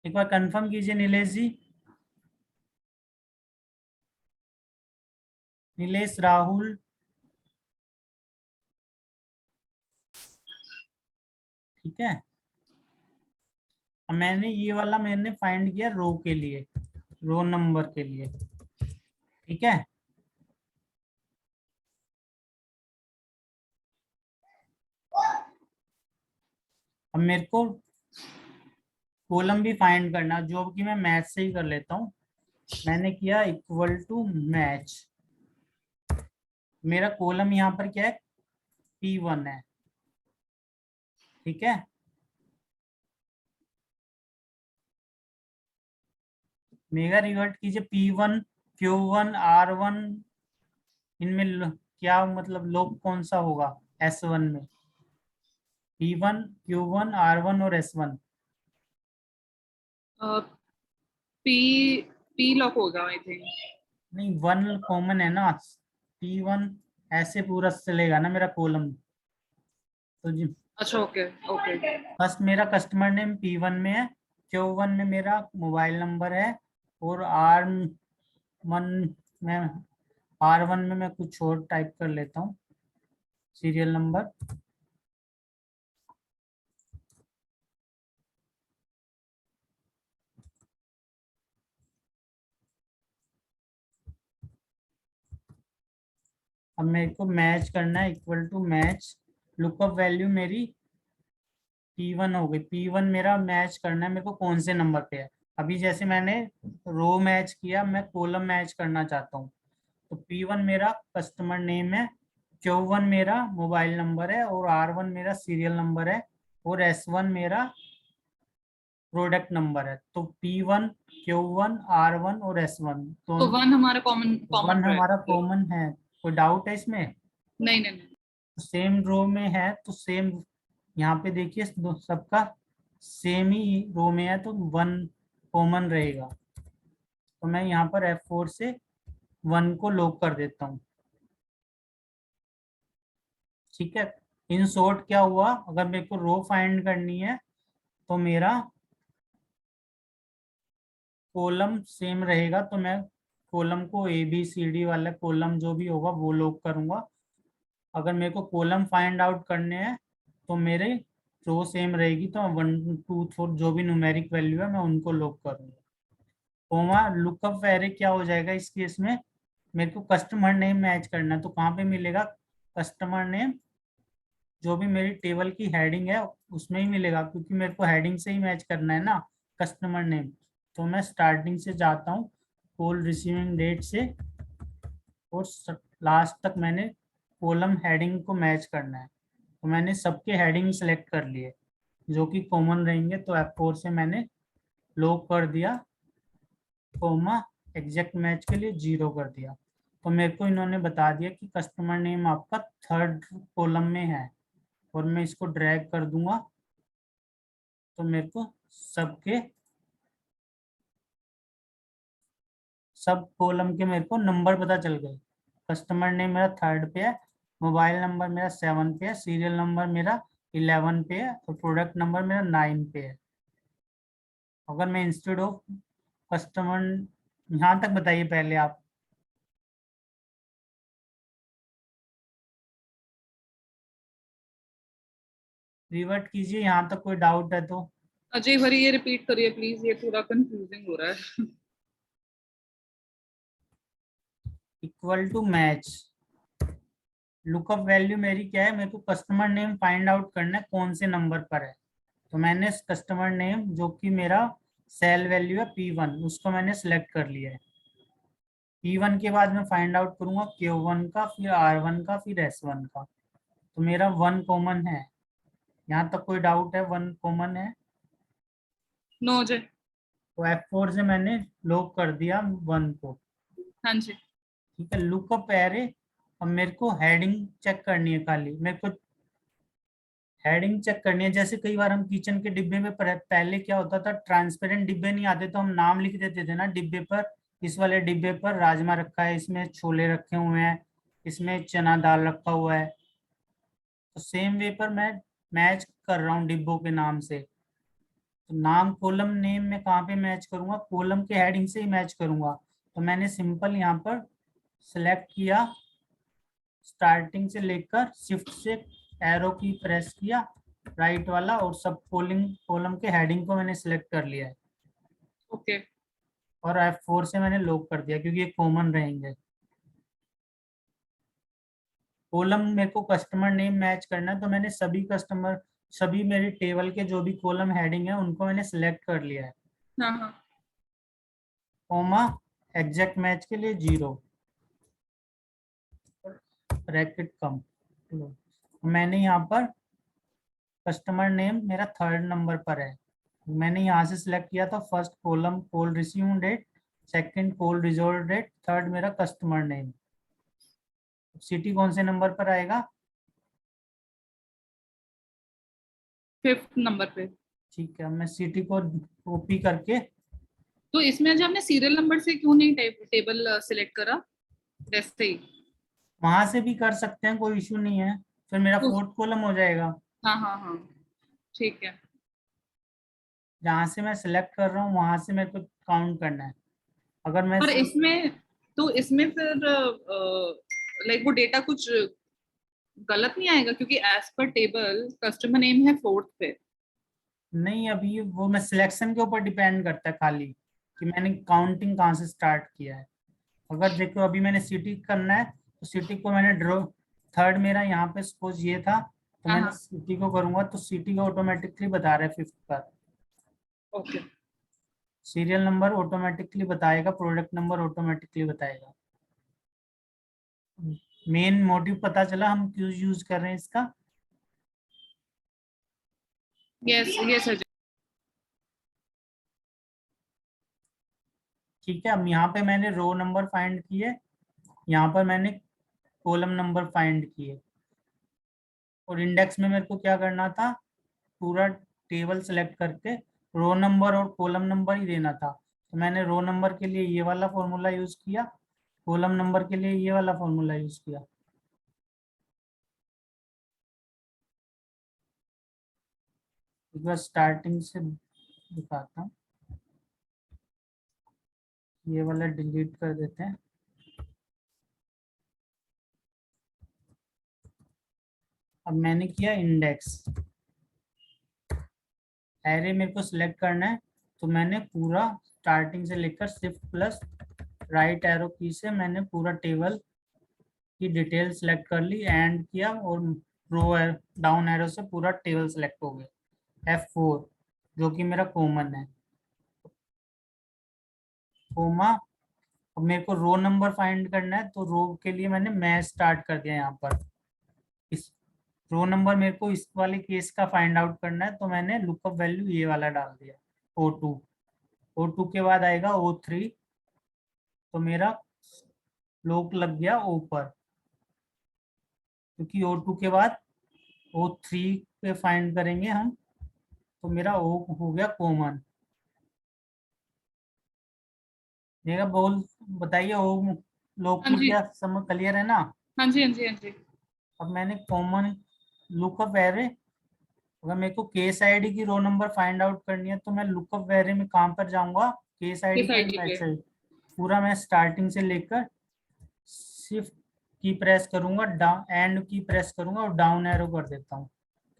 एक बार कंफर्म कीजिए नीलेश जी। नीलेश, राहुल, ठीक है। अब मैंने ये वाला मैंने फाइंड किया रो के लिए, रो नंबर के लिए, ठीक है। अब मेरे को कॉलम भी फाइंड करना, जो कि मैं मैच से ही कर लेता हूँ। मैंने किया इक्वल टू मैच, मेरा कॉलम यहाँ पर क्या है, P1 है, ठीक है। मेगा रिवर्ट कीजिए, P1 Q1 R1, इनमें क्या मतलब लोग कौन सा होगा S1 में, P1 Q1 R1 और S1। पी पी लॉक होगा आई थिंक। नहीं, वन कॉमन है ना, P1 ऐसे पूरा चलेगा ना मेरा कॉलम, तो जी अच्छा ओके ओके। फर्स्ट मेरा कस्टमर नेम P1 में है, Q1 में मेरा मोबाइल नंबर है, और R1 में R1 में मैं कुछ और टाइप कर लेता हूँ, सीरियल नंबर। अब मेरे को मैच करना है, equal to match, lookup value मेरी P1 हो गई। P1 मेरा मैच करना है मेरे को कौन से नंबर पे है। अभी जैसे मैंने रो मैच किया, मैं कॉलम मैच करना चाहता हूँ, तो P1 मेरा कस्टमर नेम है, Q1 मेरा मोबाइल नंबर है, और R1 मेरा सीरियल नंबर है, और S1 मेरा प्रोडक्ट नंबर है। तो P1 Q1 R1 और S1 तो तो वन हमारा कॉमन कॉमन वन हमारा रहेगा। कॉमन है। कोई डाउट है इसमें? नहीं नहीं नहीं। सेम रो में है तो सेम, यहाँ पे देखिए सबका सेम ही रो में है, तो वन कॉमन रहेगा। तो मैं यहाँ पर F4 से वन को लॉक कर देता हूँ, ठीक है। इन शॉर्ट क्या हुआ, अगर मेरे को रो फाइंड करनी है तो मेरा कॉलम सेम रहेगा, तो मैं कॉलम को ABCD वाला कॉलम जो भी होगा वो लॉक करूंगा। अगर मेरे को कॉलम फाइंड आउट करने हैं तो मेरे रो सेम रहेगी, तो 1 2 4 जो भी न्यूमेरिक वैल्यू है मैं उनको लॉक करूंगा। कोमा लुकअप एरे क्या हो जाएगा इस केस में, मेरे को कस्टमर नेम मैच करना है, तो कहाँ पे मिलेगा कस्टमर नेम, जो भी मेरी टेबल की हेडिंग है उसमें ही मिलेगा, क्योंकि मेरे को हेडिंग से ही मैच करना है ना कस्टमर नेम। तो मैं स्टार्टिंग से जाता हूँ, कॉल रिसीविंग डेट से, और लास्ट तक मैंने कॉलम हेडिंग को मैच करना है। तो मैंने सबके हेडिंग सेलेक्ट कर लिए जो कि कॉमन रहेंगे, तो F4 से मैंने लॉक कर दिया, कोमा एग्जैक्ट मैच के लिए 0 कर दिया। तो मेरे को इन्होंने बता दिया कि कस्टमर नेम आपका थर्ड कॉलम में है, और मैं इसको ड्रैग कर दूंगा तो मेरे को सबके सब कॉलम के मेरे को नंबर पता चल गए। कस्टमर नेम मेरा थर्ड पे है, मोबाइल नंबर मेरा 7 पे है, सीरियल नंबर मेरा 11 पे है, और प्रोडक्ट नंबर मेरा 9 पे है। अगर मैं इंस्टेड ऑफ कस्टमर, यहाँ तक बताइए पहले आप। रिवर्ट कीजिए यहाँ तक, कोई डाउट है तो। अजय भरी ये रिपीट करिए प्लीज, ये थोड़ा कंफ्यूजिंग हो रहा है। Equal to match, lookup value मेरी क्या है, मेरे को कस्टमर नेम फाइंड आउट करना है कौन से नंबर पर है। तो मैंने कस्टमर नेम जो कि मेरा सेल वैल्यू है P1, उसको मैंने सेलेक्ट कर लिया है। P1 के बाद मैं फाइंड आउट करूंगा Q1 का, फिर R1 का, फिर S1 का। तो मेरा वन कॉमन है, यहाँ तक कोई डाउट है, वन कॉमन है। नो अजय। तो F4 से मैंने लॉक कर दिया वन को, हाँ जी। ठीक है। लुकअप एरे, अब मेरे को हेडिंग चेक करनी है, खाली मेरे को हेडिंग चेक करनी है। जैसे कई बार हम किचन के डिब्बे में पहले क्या होता था, ट्रांसपेरेंट डिब्बे नहीं आते तो हम नाम लिख देते थे ना डिब्बे पर, इस वाले डिब्बे पर राजमा रखा है, इसमें छोले रखे हुए हैं, इसमें चना दाल रखा हुआ है। तो सेम वे पर मैं मैच कर रहा हूँ डिब्बों के नाम से। तो नाम कॉलम नेम में कहाँ पे मैच करूंगा, कॉलम के हेडिंग से ही मैच करूंगा। तो मैंने सिंपल यहाँ पर सिलेक्ट किया, स्टार्टिंग से लेकर शिफ्ट से एरो की प्रेस किया राइट वाला, और सब कॉलम के हेडिंग को मैंने सिलेक्ट कर लिया है। ओके और F4 से मैंने लॉक कर दिया क्योंकि ये कॉमन रहेंगे। कॉलम मेरे को कस्टमर नेम मैच करना है, तो मैंने सभी मेरी टेबल के जो भी कॉलम हेडिंग है उनको मैंने सिलेक्ट कर लिया है। हाँ हाँ कॉमा एग्जैक्ट मैच के लिए 0 ब्रैकेट कम। मैंने यहाँ पर कस्टमर नेम मेरा 3rd नंबर पर है, मैंने यहाँ से सिलेक्ट किया था first column call receive date, second call resolve date, third मेरा कस्टमर नेम। सिटी कौन से नंबर पर आएगा, 5th नंबर पे। ठीक है, मैं सिटी को कॉपी करके, तो इसमें जब हमने सीरियल नंबर से क्यों नहीं टेबल सिलेक्ट करा, वैसे ही? वहां से भी कर सकते हैं, कोई इशू नहीं है, फिर मेरा 4th कॉलम हो जाएगा। हाँ हाँ हाँ ठीक है। जहां से मैं सिलेक्ट कर रहा हूँ वहां से मेरे को काउंट करना है। अगर मैं और इसमें तो इसमें फिर लाइक वो डेटा कुछ गलत नहीं आएगा, क्योंकि as per table customer name है 4th पे। नहीं, अभी वो मैं सिलेक्शन के ऊपर डिपेंड करता है खाली कि मैंने काउंटिंग कहाँ से स्टार्ट किया है। अगर देखो अभी मैंने सिटी करना है तो सिटी को मैंने ड्रॉ, 3rd मेरा यहाँ पे सपोज ये था, तो हाँ मैंने हाँ सिटी को करूंगा तो सिटी को ऑटोमेटिकली बता रहा है 5th पर। ओके सीरियल नंबर ऑटोमेटिकली बताएगा, प्रोडक्ट नंबर ऑटोमेटिकली बताएगा। मेन मोटिव पता चला हम क्यों यूज कर रहे हैं इसका। Yes yes Ajay. ठीक है, अब यहाँ पे मैंने रो नंबर फाइंड किए, यहाँ पर मैंने कॉलम नंबर फाइंड किए, और इंडेक्स में मेरे को क्या करना था, पूरा टेबल सेलेक्ट करके रो नंबर और कॉलम नंबर ही देना था। तो मैंने रो नंबर के लिए ये वाला फॉर्मूला यूज किया, कॉलम नंबर के लिए ये वाला फॉर्मूला यूज किया। एक बार स्टार्टिंग से दिखाता हूँ, ये वाला डिलीट कर देते हैं। अब मैंने किया इंडेक्स, एरे मेरे को सिलेक्ट करना है, तो मैंने पूरा स्टार्टिंग से लेकर शिफ्ट प्लस राइट एरो की से मैंने पूरा टेबल की डिटेल सेलेक्ट कर ली, एंड किया, और रो डाउन एरो से पूरा टेबल सेलेक्ट हो गया। F4 जो कि मेरा कॉमन है, कोमा। अब मेरे को रो नंबर फाइंड करना है, तो रो के लिए मैंने मैच स्टार्ट कर दिया यहाँ पर। इस रो नंबर मेरे को इस वाले केस का फाइंड आउट करना है, तो मैंने लुकअप वैल्यू ये वाला डाल दिया O2। O2 के बाद आएगा O3, तो मेरा लॉक लग गया O पर, क्योंकि O2 के बाद O3 पे फाइंड करेंगे हम, तो मेरा O हो गया कॉमन। मेरा बोल बताइए, O लॉक हाँ में जी क्या समझ क्लियर है ना। हाँ जी हाँ जी हाँ जी। अब मैंने कॉमन लुकअप एरे, अगर मेरे को केस आईडी की रो नंबर फाइंड आउट करनी है तो मैं लुकअप एरे में कहाँ पर जाऊंगा, केस आईडी किस का ही आईडी पे? मैसेज पूरा मैं स्टार्टिंग से लेकर शिफ्ट की प्रेस करूंगा, डाउन एंड की प्रेस करूंगा और डाउन एरो कर देता हूँ,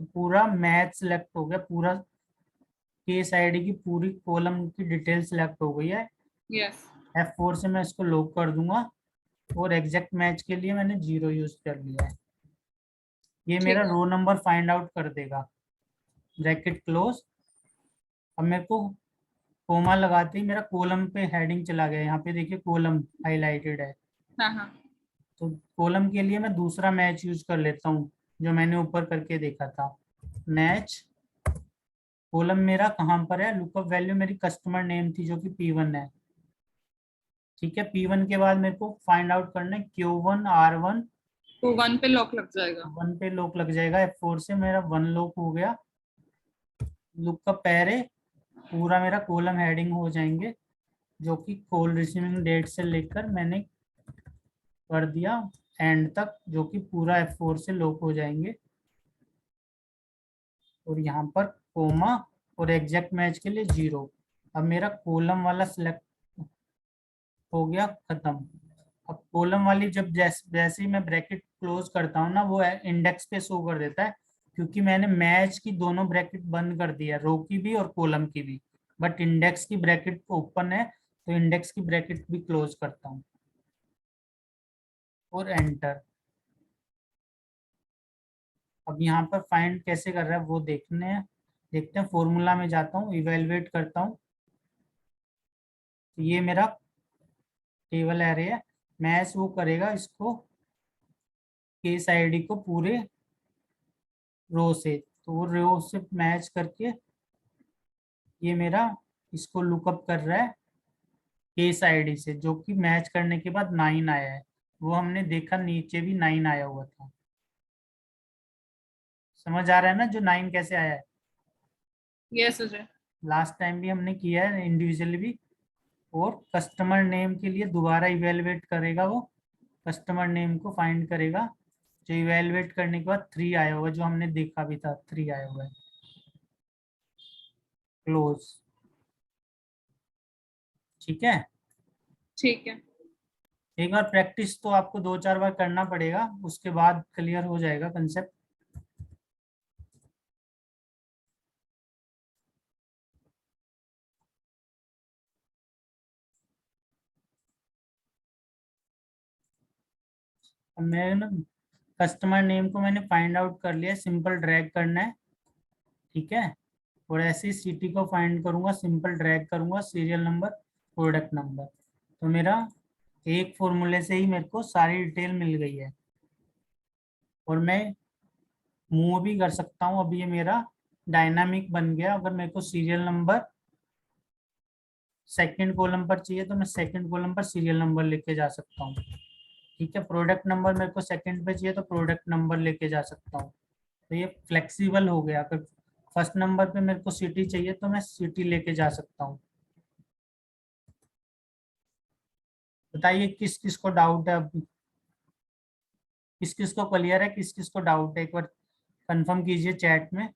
तो पूरा मैच सिलेक्ट हो गया, पूरा केस आईडी की पूरी कॉलम की डिटेल सिलेक्ट हो गई है। यस F4 से मैं इसको लॉक कर दूंगा, और एग्जैक्ट मैच के लिए मैंने 0 यूज कर लिया है। ये मेरा ठीक है। रो नंबर फाइंड आउट कर देगा, ब्रैकेट क्लोज। अब मेरे को कोमा लगाते ही मेरा कॉलम पे हेडिंग चला गया, यहाँ पे देखिए कॉलम हाईलाइटेड है। हाँ हाँ तो कॉलम के लिए मैं दूसरा मैच यूज कर लेता हूँ, जो मैंने ऊपर करके देखा था। मैच कॉलम मेरा कहाँ पर है, लुकअप वैल्यू मेरी कस्टमर नेम थी जो कि P1 है। ठीक है, P1 के बाद मेरे को फाइंड आउट करना है Q1 R1। तो 1 पे लॉक लग जाएगा। 1 पे लॉक लग जाएगा, F4 से मेरा 1 लॉक हो गया। लुकअप एरे पूरा मेरा कॉलम हेडिंग हो जाएंगे, जो कि कॉल रिसीविंग डेट से लेकर मैंने कर दिया एंड तक, जो कि पूरा F4 से लॉक हो जाएंगे। और यहाँ पर कोमा और एग्जैक्ट मैच के लिए 0। अब मेरा कॉलम वाला सिलेक्ट हो गया, खत्म। अब कॉलम वाली जब जैसे ही मैं ब्रैकेट क्लोज करता हूँ ना, वो इंडेक्स पे शो कर देता है, क्योंकि मैंने मैच की दोनों ब्रैकेट बंद कर दिया, रो की भी और कॉलम की भी, बट इंडेक्स की ब्रैकेट ओपन है, तो इंडेक्स की ब्रैकेट भी क्लोज करता हूँ और एंटर। अब यहाँ पर फाइंड कैसे कर रहा है वो देखते हैं। फॉर्मूला में जाता हूँ, इवेलुएट करता हूँ, तो ये मेरा टेबल एरे है। मैच वो करेगा इसको, केस आईडी को पूरे रो से, तो वो रो से मैच करके ये मेरा इसको लुकअप कर रहा है केस आईडी से, जो कि मैच करने के बाद 9 आया है। वो हमने देखा नीचे भी 9 आया हुआ था। समझ आ रहा है ना जो 9 कैसे आया है? यस अजय। लास्ट टाइम भी हमने किया है इंडिविजुअली भी। और कस्टमर नेम के लिए दोबारा इवेलुएट करेगा, वो कस्टमर नेम को फाइंड करेगा, जो इवेलुएट करने के बाद 3 आया हुआ है, जो हमने देखा भी था 3 आया हुआ है। क्लोज। ठीक है। ठीक है। एक बार प्रैक्टिस तो आपको 2-4 बार करना पड़ेगा, उसके बाद क्लियर हो जाएगा कंसेप्ट। अब मैं ना कस्टमर नेम को मैंने फाइंड आउट कर लिया, सिंपल ड्रैग करना है। ठीक है। और ऐसे ही सिटी को फाइंड करूंगा, सिंपल ड्रैग करूंगा, सीरियल नंबर, प्रोडक्ट नंबर, तो मेरा एक फॉर्मूले से ही मेरे को सारी डिटेल मिल गई है। और मैं मूव भी कर सकता हूँ। अब ये मेरा डायनामिक बन गया। अगर मेरे को सीरियल नंबर सेकंड कॉलम पर चाहिए, तो मैं सेकंड कॉलम पर सीरियल नंबर लेके जा सकता हूँ। ठीक है। प्रोडक्ट नंबर मेरे को सेकंड पे चाहिए, तो प्रोडक्ट नंबर लेके जा सकता हूँ। तो ये फ्लेक्सिबल हो गया। अगर फर्स्ट नंबर पे मेरे को सिटी चाहिए, तो मैं सिटी लेके जा सकता हूँ। बताइए किस किस को डाउट है अभी? किस किस को क्लियर है, किस किस को डाउट है, एक बार कंफर्म कीजिए चैट में।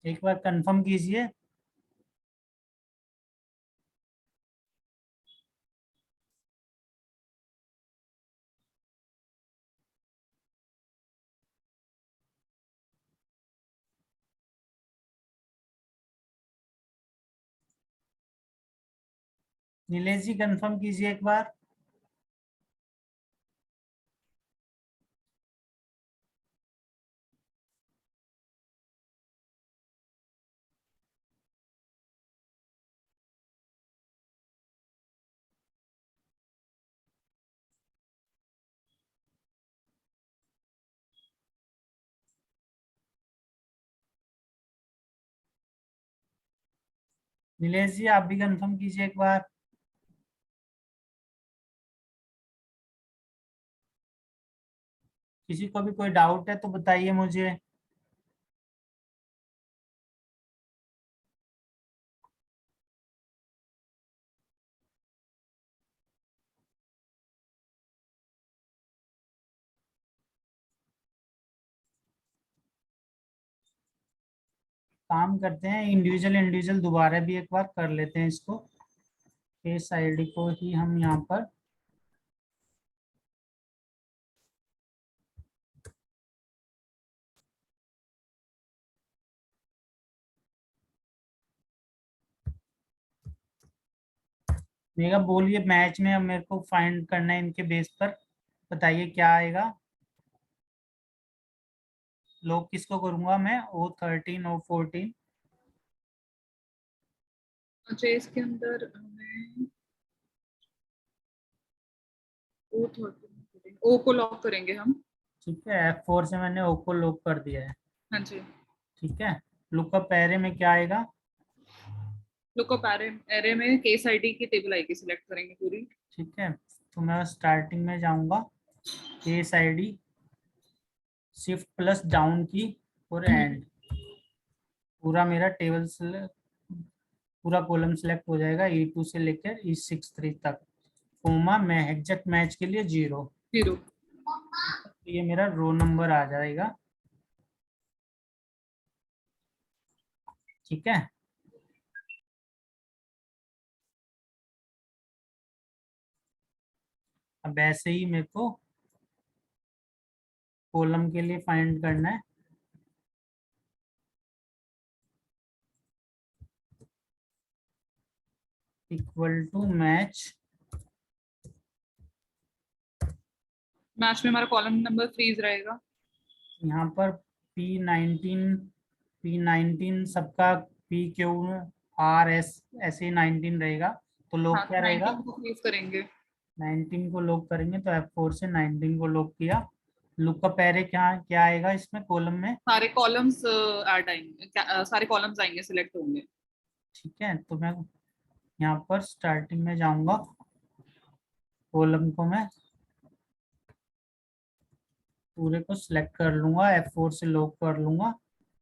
एक बार कंफर्म कीजिए। नीलेश जी कंफर्म कीजिए एक बार। नीलेश जी आप भी कंफर्म कीजिए एक बार। किसी को भी कोई डाउट है तो बताइए मुझे। काम करते हैं इंडिविजुअल इंडिविजुअल दोबारा भी एक बार कर लेते हैं इसको। केस आईडी को ही हम यहाँ पर मेगा बोलिए, मैच में अब मेरे को फाइंड करना है इनके बेस पर। बताइए क्या आएगा। लॉग किसको करूंगा मैं? O13 O14। अच्छा इसके अंदर हमें ओ को लॉक करेंगे हम। ठीक है। F4 से मैंने O को लॉक कर दिया है। हाँ जी। ठीक है। लुकअप एरे में क्या आएगा? लुकअप एरे में केस आईडी की टेबल आएगी, सिलेक्ट करेंगे पूरी। ठीक है। तो मैं स्टार्टिंग में जाऊंगा, case ID, shift plus down की और एंड, पूरा मेरा टेबल पूरा कॉलम सेलेक्ट हो जाएगा E2 से लेकर E63 तक। कोमा मैं एग्जैक्ट मैच के लिए 0। 0। ये मेरा रो नंबर आ जाएगा। ठीक है, अब ऐसे ही मेरे को कॉलम के लिए फाइंड करना है। इक्वल टू मैच, मैच में हमारा कॉलम नंबर फ्रीज रहेगा। यहाँ पर P19 सबका PQRS ऐसे ही 19 रहेगा, तो हाँ, लॉग क्या रहेगा? 19 को फ्रीज करेंगे। 19 को लॉग करेंगे तो F4 से 19 को लॉग किया। लुकअप एरे क्या क्या आएगा इसमें कॉलम में? सारे कॉलम्स ऐड आएंगे, सारे कॉलम्स आएंगे, सिलेक्ट होंगे। ठीक है, तो मैं यहाँ पर स्टार्टिंग में जाऊंगा, कॉलम को मैं पूरे को सिलेक्ट कर लूंगा, F4 से लॉक कर लूंगा,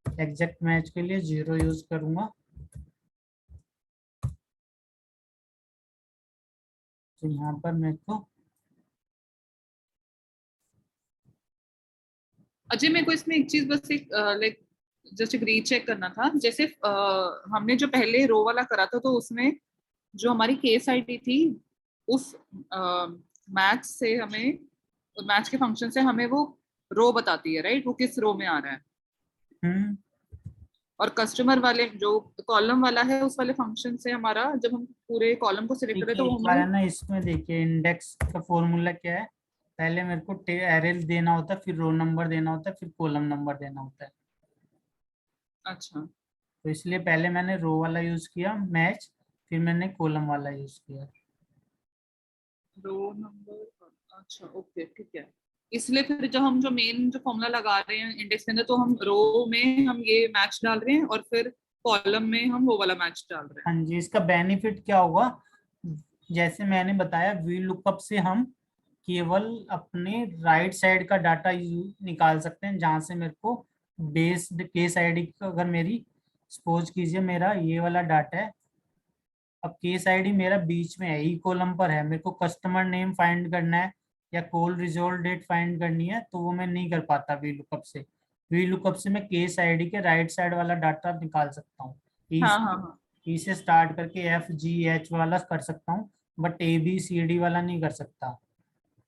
एग्जैक्ट मैच के लिए 0 यूज करूंगा। तो यहाँ पर मेरे को अजय, मेरे को इसमें एक चीज बस एक लाइक जस्ट एक रीचेक करना था। जैसे हमने जो पहले रो वाला करा था, तो उसमें जो हमारी केस आईडी थी, उस मैच से हमें, मैच के फंक्शन से हमें वो रो बताती है, राइट? वो किस रो में आ रहा है। हम्म और कस्टमर वाले जो कॉलम वाला है, उस वाले फंक्शन से हमारा, जब हम पूरे कॉलम को सिलेक्ट करें देखिए, तो वो एक बार हमें। है ना, इसमें देखिए इंडेक्स का फॉर्मूला क्या है। पहले मेरे को एरे देना होता है, फिर रो नंबर देना होता है, फिर कॉलम नंबर देना होता है। अच्छा, तो इसलिए पहले मैंने रो वाला यूज किया मैच, फिर मैंने कॉलम वाला यूज किया। रो नंबर। अच्छा, ओके, ठीक है। इसलिए फिर जब हम जो मेन जो फॉर्मूला लगा रहे हैं इंडेक्स के अंदर, तो हम रो में हम ये मैच डाल रहे हैं और फिर कॉलम में हम वो वाला मैच डाल रहे हैं। हाँ जी, इसका बेनिफिट क्या होगा, जैसे मैंने बताया वी लुकअप से हम केवल अपने राइट साइड का डाटा निकाल सकते हैं, जहां से मेरे को बेस्ड केस आईडी, अगर मेरी सपोज कीजिए मेरा ये वाला डाटा है, अब केस आईडी मेरा बीच में है, ई कॉलम पर है, मेरे को कस्टमर नेम फाइंड करना है या कॉल रिजॉल्व डेट फाइंड करनी है, तो वो मैं नहीं कर पाता वी लुकअप से। वी लुकअप से मैं केस आईडी के राइट साइड वाला डाटा निकाल सकता हूँ। ई हाँ, हाँ, हाँ। ई से स्टार्ट करके FGH वाला कर सकता हूँ, बट ABCD वाला नहीं कर सकता।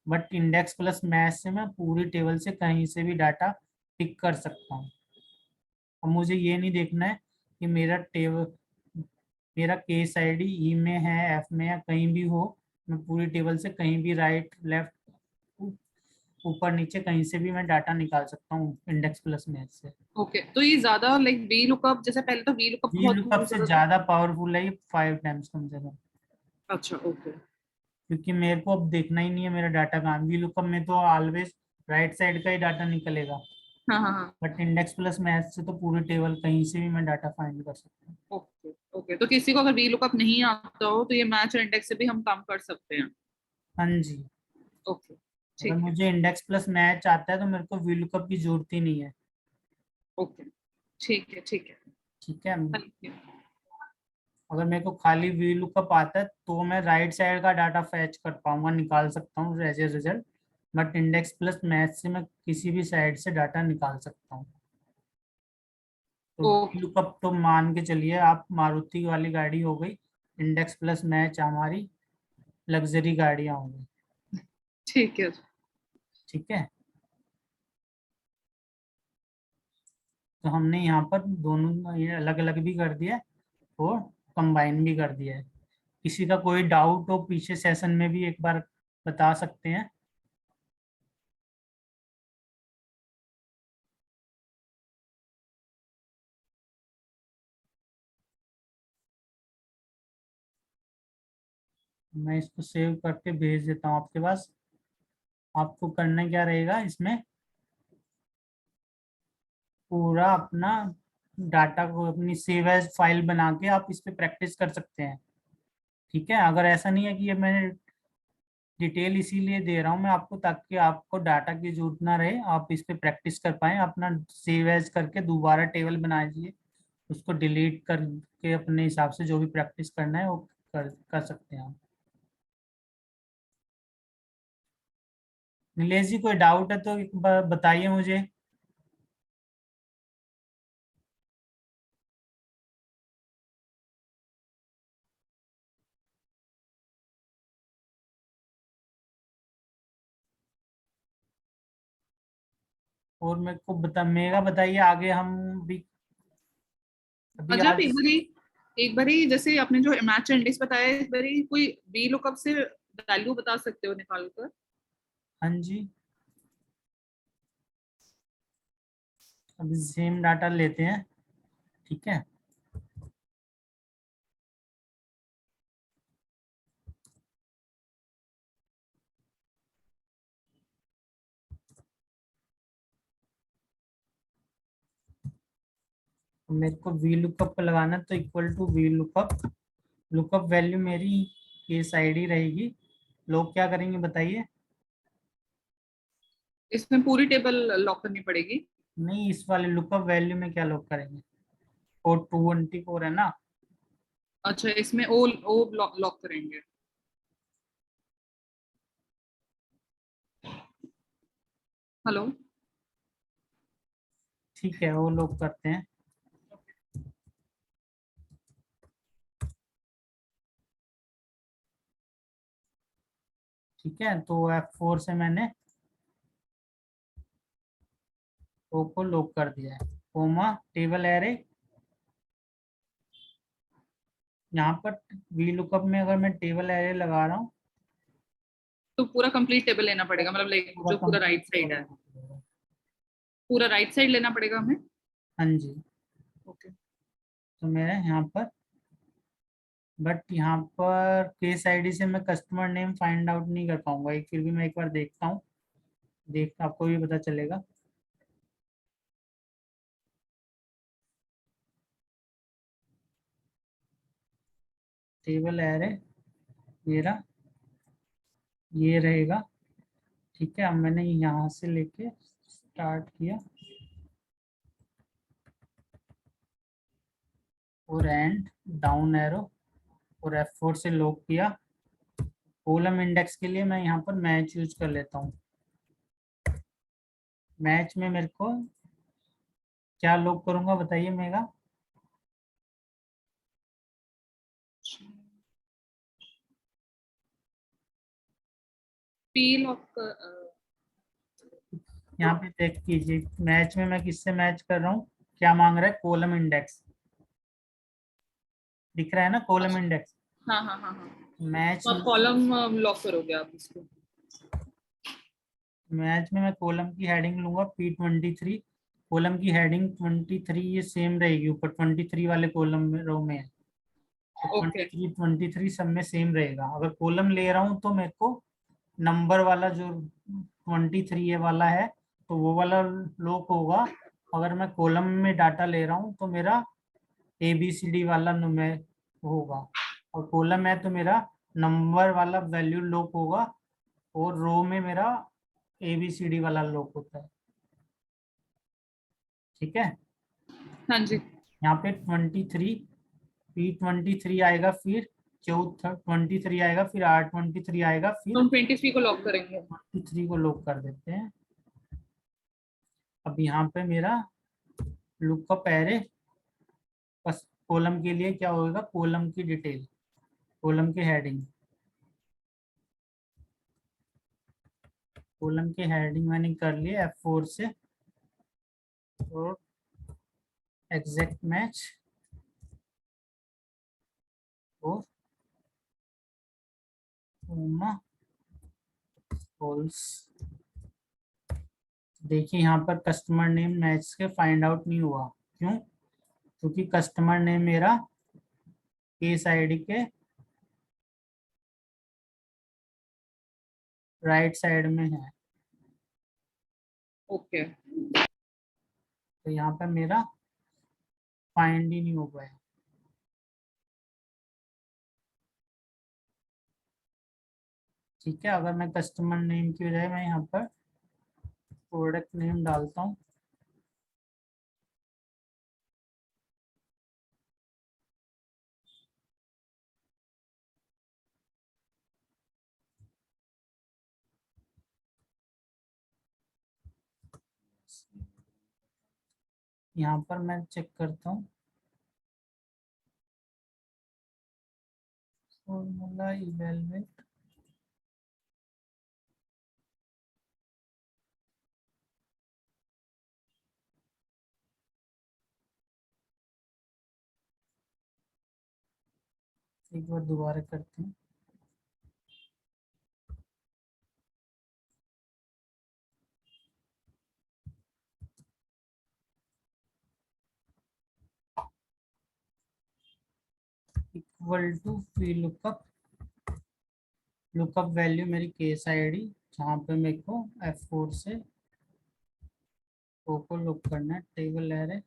बट इंडेक्स प्लस मैथ से मैं पूरी टेबल से कहीं से भी डाटा पिक कर सकता हूँ। अब मुझे ये नहीं देखना है कि मेरा केस आईडी ई में है, F में या कहीं भी हो, मैं पूरी टेबल से कहीं भी राइट लेफ्ट ऊपर नीचे कहीं से भी मैं डाटा निकाल सकता हूँ इंडेक्स प्लस मैथ से। ओके, तो ये ज्यादा लाइक वी लुकअप, जैसे पहले तो वी लुकअप वी बहुत लुकअप यूज से होता था। ज्यादा पावरफुल है ये, 5 टाइम्स कम से कम। अच्छा, ओके। क्योंकि मेरे को अब देखना ही नहीं है मेरा डाटा कहाँ, वी लुकअप में तो ऑलवेज राइट साइड का ही डाटा निकलेगा, हाँ, हाँ, हाँ। बट इंडेक्स प्लस मैथ से तो पूरी टेबल कहीं से भी मैं डाटा फाइंड कर सकता हूँ। ओके, ओके, तो किसी को अगर वी लुकअप नहीं आता हो, तो ये मैच और इंडेक्स से भी हम काम कर सकते हैं। हाँ जी, ओके, अगर ठीक है। मुझे इंडेक्स प्लस मैच आता है तो मेरे को वी लुकअप की जरूरत ही नहीं है। ओके, ठीक है, ठीक है। ठीक है, थैंक यू। अगर मेरे को खाली वी लुकअप आता है तो मैं राइट साइड का डाटा फैच कर पाऊंगा, निकाल सकता हूँ as a result, but index plus match से मैं किसी भी साइड से डाटा निकाल सकता हूँ। तो वी ओके, लुकअप तो मान के चलिए आप मारुति वाली गाड़ी हो गई, इंडेक्स प्लस मैच हमारी लग्जरी गाड़ियां हो गई। ठीक है। ठीक है, तो हमने यहाँ पर दोनों ये अलग अलग भी कर दिया है और कंबाइन भी कर दिया है। किसी का कोई डाउट हो पीछे सेशन में भी एक बार बता सकते हैं। मैं इसको सेव करके भेज देता हूँ आपके पास। आपको करना क्या रहेगा इसमें, पूरा अपना डाटा को अपनी सेव एज फाइल बना के आप इस पे प्रैक्टिस कर सकते हैं। ठीक है, अगर ऐसा नहीं है कि ये मैंने डिटेल इसीलिए दे रहा हूँ मैं आपको, ताकि आपको डाटा की जरूरत ना रहे, आप इस पे प्रैक्टिस कर पाए, अपना सेव एज करके दोबारा टेबल बना लीजिए, उसको डिलीट करके अपने हिसाब से जो भी प्रैक्टिस करना है वो कर सकते हैं आप। नीलेश जी कोई डाउट है तो एक बार बताइए मुझे। और मेरे को मेरा बताइए आगे हम भी अभी अच्छा, आप आज। एक बारी जैसे आपने जो मैच इंडेक्स बताया, एक बारी कोई वी लुकअप से वैल्यू बता सकते हो निकाल कर? हाँ जी, अभी सेम डाटा लेते हैं, ठीक है। तो मेरे को वी लुकअप पे लगाना है, तो equal to V lookup, lookup value मेरी केस आईडी रहेगी। लोग क्या करेंगे बताइए। इसमें पूरी टेबल लॉक करनी पड़ेगी? नहीं, इस वाले लुकअप वैल्यू में क्या लोग करेंगे, और 224 है ना। अच्छा, इसमें ओ लॉक करेंगे। हेलो? ठीक है, वो लोग करते हैं। ठीक है, तो F4 से मैंने ओ को लॉक कर दिया है, कोमा टेबल एरे। यहाँ पर वी लुकअप में अगर मैं टेबल एरे लगा रहा हूँ तो पूरा कंप्लीट टेबल लेना तो पड़ेगा, मतलब लाइक पूरा जो पूरा राइट साइड है, कंप्लीट। पूरा राइट साइड लेना पड़ेगा हमें? हाँ जी, ओके। तो मेरे यहाँ पर, बट यहाँ पर केस आईडी से मैं कस्टमर नेम फाइंड आउट नहीं कर पाऊंगा, एक फिर भी मैं एक बार देखता हूँ, देख आपको भी पता चलेगा। टेबल एरे मेरा ये रहेगा, ठीक है। अब मैंने यहाँ से लेके स्टार्ट किया और एंड डाउन एरो और F4 से लॉक किया। कॉलम इंडेक्स के लिए मैं यहाँ पर मैच यूज कर लेता हूँ। मैच में मेरे को क्या लॉक करूंगा बताइए मेगा। P lock. यहाँ पे चेक कीजिए, मैच में मैं किससे मैच कर रहा हूँ, क्या मांग रहा है, कॉलम इंडेक्स दिख रहा है ना, कॉलम इंडेक्स। हाँ हाँ हाँ हाँ। मैच तो आप कॉलम लॉक करोगे आप इसको? मैच में मैं कॉलम की हेडिंग लूंगा P23। कॉलम की हेडिंग 23 ये सेम रहेगी, ऊपर 23 वाले कॉलम में रो में है, तो ओके। 23 सब में सेम रहेगा। अगर कॉलम ले रहा हूँ तो मेरे को नंबर वाला जो 23 ये वाला है तो वो वाला लॉक होगा। अगर मैं कॉलम में डाटा ले रहा हूँ तो मेरा ABCD वाला में होगा, और कॉलम है तो मेरा नंबर वाला वैल्यू लॉक होगा, और रो में मेरा ABCD वाला लॉक होता है, ठीक है। हाँ जी। यहाँ पे 23 P23 आएगा, फिर 23 आएगा, फिर R23 आएगा, तो फिर हम 23 को लॉक करेंगे। 23 को लॉक कर देते हैं। अब यहाँ पे मेरा लुकअप एरे, बस कॉलम के लिए क्या होगा, कॉलम की डिटेल, कॉलम की हेडिंग, कॉलम की हेडिंग मैंने कर लिया F4 से, और एग्जैक्ट मैच और फॉल्स। देखिए यहाँ पर कस्टमर नेम मैच के फाइंड आउट नहीं हुआ, क्यों, क्योंकि कस्टमर नेम मेरा केस आईडी के राइट साइड में है, ओके। तो यहाँ पर मेरा फाइंड ही नहीं हो पाया। ठीक है, अगर मैं कस्टमर नेम की बजाय मैं यहाँ पर प्रोडक्ट नेम डालता हूँ, यहाँ पर मैं चेक करता हूँ फॉर्मूला इवेलुएट, एक बार दोबारा करते हैं। Equal to V lookup value मेरी केस आईडी, जहाँ पे मेरे को F4 से को लुक करना है, टेबल एरे।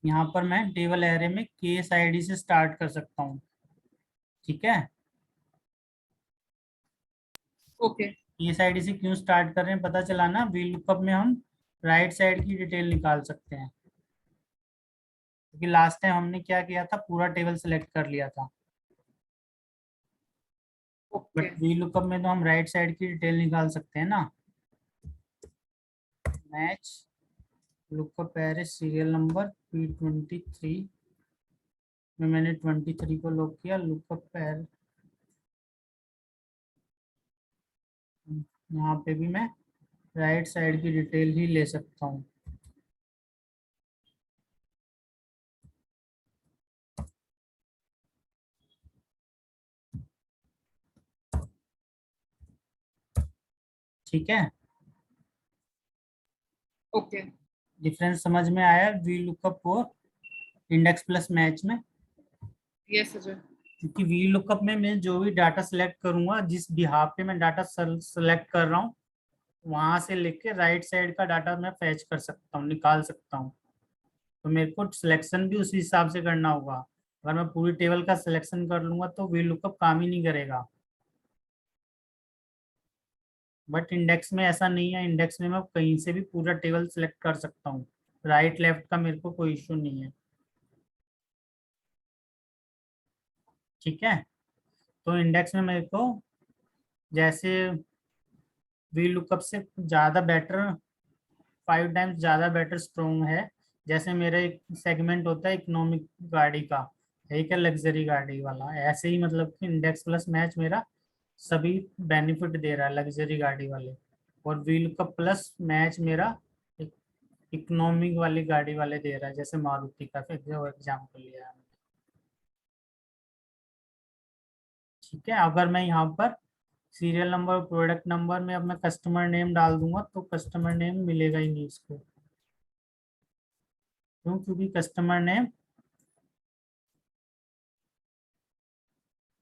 यहाँ पर मैं टेबल एरे में केस आईडी से स्टार्ट कर सकता हूँ, ठीक है। ओके केस आईडी से क्यों स्टार्ट कर रहे हैं पता चला ना, वी लुकअप में हम राइट साइड की डिटेल निकाल सकते हैं, क्योंकि लास्ट टाइम हमने क्या किया था, पूरा टेबल सेलेक्ट कर लिया था। ओके बट वी लुकअप में तो हम राइट साइड की डिटेल निकाल सकते हैं ना। Match lookup array serial number P23 में मैंने 23 को लॉक किया। लुकअप एरे यहाँ पे भी मैं राइट साइड की डिटेल ही ले सकता हूँ। ठीक है, ओके डिफरेंस समझ में आया वी लुकअप और इंडेक्स प्लस मैच में। यस अजय क्योंकि वी लुकअप में मैं जो भी डाटा सेलेक्ट करूंगा, जिस बिहाफ पे मैं डाटा सेलेक्ट कर रहा हूँ, वहां से लेके राइट साइड का डाटा मैं फैच कर सकता हूँ, निकाल सकता हूँ। तो मेरे को सिलेक्शन भी उसी हिसाब से करना होगा। अगर मैं पूरी टेबल का सिलेक्शन कर लूंगा तो वी लुकअप काम ही नहीं करेगा। बट इंडेक्स में ऐसा नहीं है, इंडेक्स में मैं कहीं से भी पूरा टेबल सेलेक्ट कर सकता हूँ, राइट लेफ्ट का मेरे को कोई इशू नहीं है। ठीक है, तो इंडेक्स में मेरे को जैसे वी लुकअप से ज़्यादा बेटर, 5 टाइम्स ज़्यादा बेटर स्ट्रोंग है। जैसे मेरा एक सेगमेंट होता है इकोनॉमिक गाड़ी का, एक है लग्जरी गाड़ी वाला, ऐसे ही मतलब कि इंडेक्स प्लस मैच मेरा सभी बेनिफिट दे रहा है लग्जरी गाड़ी वाले, और वी लुकअप प्लस मैच मेरा इकोनॉमिक वाली गाड़ी वाले दे रहा है, जैसे मारुति का जो एग्जाम्पल लिया है। ठीक है, अगर मैं यहाँ पर सीरियल नंबर प्रोडक्ट नंबर में अब मैं कस्टमर नेम डाल दूंगा तो कस्टमर नेम मिलेगा ही नहीं इसको। क्यों? क्योंकि कस्टमर नेम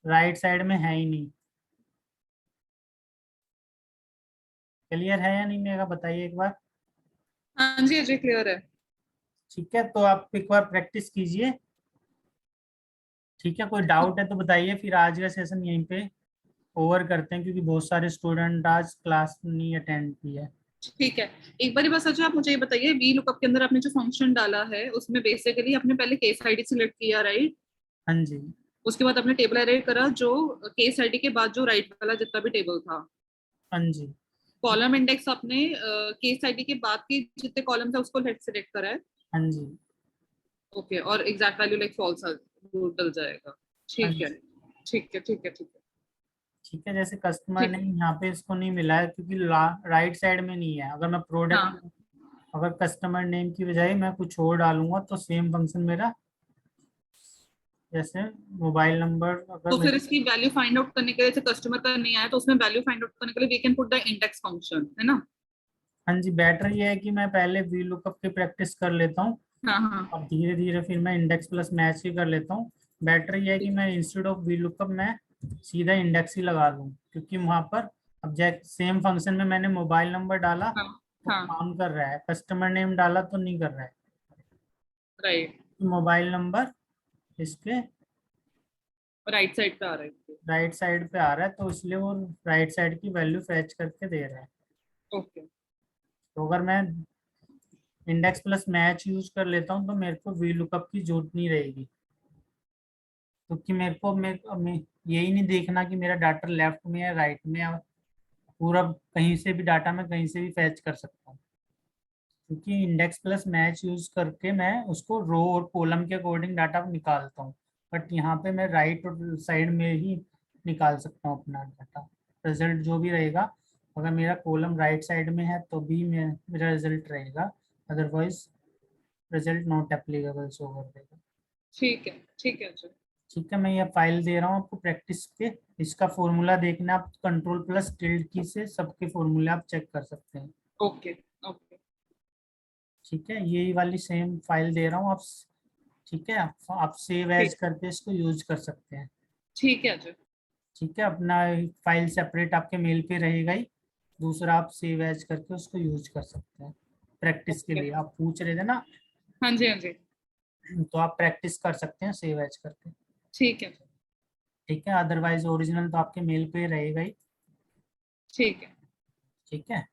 राइट साइड में है ही नहीं। क्लियर है या नहीं मेरा, बताइए एक बार। हाँ जी अजय क्लियर है ठीक है, तो आप एक बार प्रैक्टिस कीजिए। ठीक है, कोई डाउट है तो बताइए, फिर आज का सेशन यहीं पे ओवर करते हैं, क्योंकि बहुत सारे स्टूडेंट आज क्लास नहीं अटेंड की है। ठीक है एक बार बस अजय आप मुझे ये बताइए वी लुकअप के अंदर आपने जो फंक्शन डाला है उसमें बेसिकली आपने पहले केस आईडी सिलेक्ट किया राइट हाँ जी। उसके बाद आपने टेबल अरेंज करा जो केस आईडी के बाद जो राइट वाला जितना भी टेबल था हाँ जी। कॉलम इंडेक्स आपने केस आईडी के बाद के जितने कॉलम था उसको सिलेक्ट करा है हाँ जी। ओके और एग्जैक्ट वैल्यू लाइक फॉल्स डल जाएगा हाँ ठीक है जी। ठीक है ठीक है ठीक है ठीक है, जैसे कस्टमर ठीक ने है यहाँ पे इसको नहीं मिला है क्योंकि राइट साइड में नहीं है। अगर मैं प्रोडक्ट, हाँ अगर कस्टमर नेम की बजाय मैं कुछ और डालूंगा तो सेम फंक्शन मेरा, जैसे मोबाइल नंबर अगर तो मैं, फिर इसकी वैल्यू फाइंड आउट करने के लिए जैसे कस्टमर का नहीं आया तो उसमें वैल्यू फाइंड आउट करने के लिए we can put the index function है ना हाँ जी, बेटर ये है कि मैं पहले वी लुकअप की प्रैक्टिस कर लेता हूँ हाँ हाँ और धीरे धीरे फिर मैं इंडेक्स प्लस मैच ही कर लेता हूँ। बेटर ये है कि मैं इंस्टेड ऑफ वी लुकअप मैं सीधा इंडेक्स ही लगा लूँ, क्योंकि वहाँ पर अब जैसे सेम फंक्शन में मैंने मोबाइल नंबर डाला हाँ तो हाँ काम कर रहा है, कस्टमर नेम डाला तो नहीं कर रहा है। राइट मोबाइल नंबर इसके राइट साइड पे आ रहा है राइट साइड पे आ रहा है, तो इसलिए वो राइट साइड की वैल्यू फैच करके दे रहा है। ओके तो अगर मैं इंडेक्स प्लस मैच यूज कर लेता हूँ तो मेरे को वी लुकअप की जरूरत नहीं रहेगी, क्योंकि मेरे को यही नहीं देखना कि मेरा डाटा लेफ्ट में है राइट में है, पूरा कहीं से भी डाटा मैं कहीं से भी फैच कर सकता हूँ, क्योंकि इंडेक्स प्लस मैच यूज करके मैं उसको रो और कॉलम के अकॉर्डिंग डाटा निकालता हूँ, बट यहाँ पे मैं राइट और साइड में ही निकाल सकता हूँ अपना डाटा। रिजल्ट जो भी रहेगा, अगर मेरा कॉलम राइट साइड में है तो भी मेरा रिजल्ट रहेगा, otherwise result not applicable show कर देगा। ठीक है जी। ठीक है, मैं ये फाइल दे रहा हूँ आपको प्रैक्टिस के, इसका फॉर्मूला देखना, आप कंट्रोल प्लस टिल्ड की से सबके फॉर्मूले आप चेक कर सकते हैं। ओके ओके ठीक है, यही वाली सेम फाइल दे रहा हूँ आप। ठीक है, आप सेव एज ठीक करके इसको यूज कर सकते हैं। ठीक है जी। ठीक है, अपना फाइल सेपरेट आपके मेल पे रहेगा ही, दूसरा आप सेव एज करके उसको यूज कर सकते हैं प्रैक्टिस के ओके लिए। आप पूछ रहे थे ना, हाँ जी हाँ जी। तो आप प्रैक्टिस कर सकते हैं सेव एज करके। ठीक है जी। ठीक है, अदरवाइज ओरिजिनल तो आपके मेल पे रहेगा ही। ठीक है। ठीक है,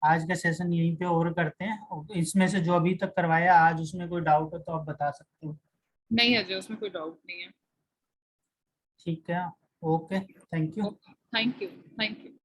आज का सेशन यहीं पे ओवर करते हैं, और इसमें से जो अभी तक करवाया आज उसमें कोई डाउट हो तो आप बता सकते हो। नहीं है जी, उसमें कोई डाउट नहीं है। ठीक है, okay, thank you. Okay thank you. Thank you.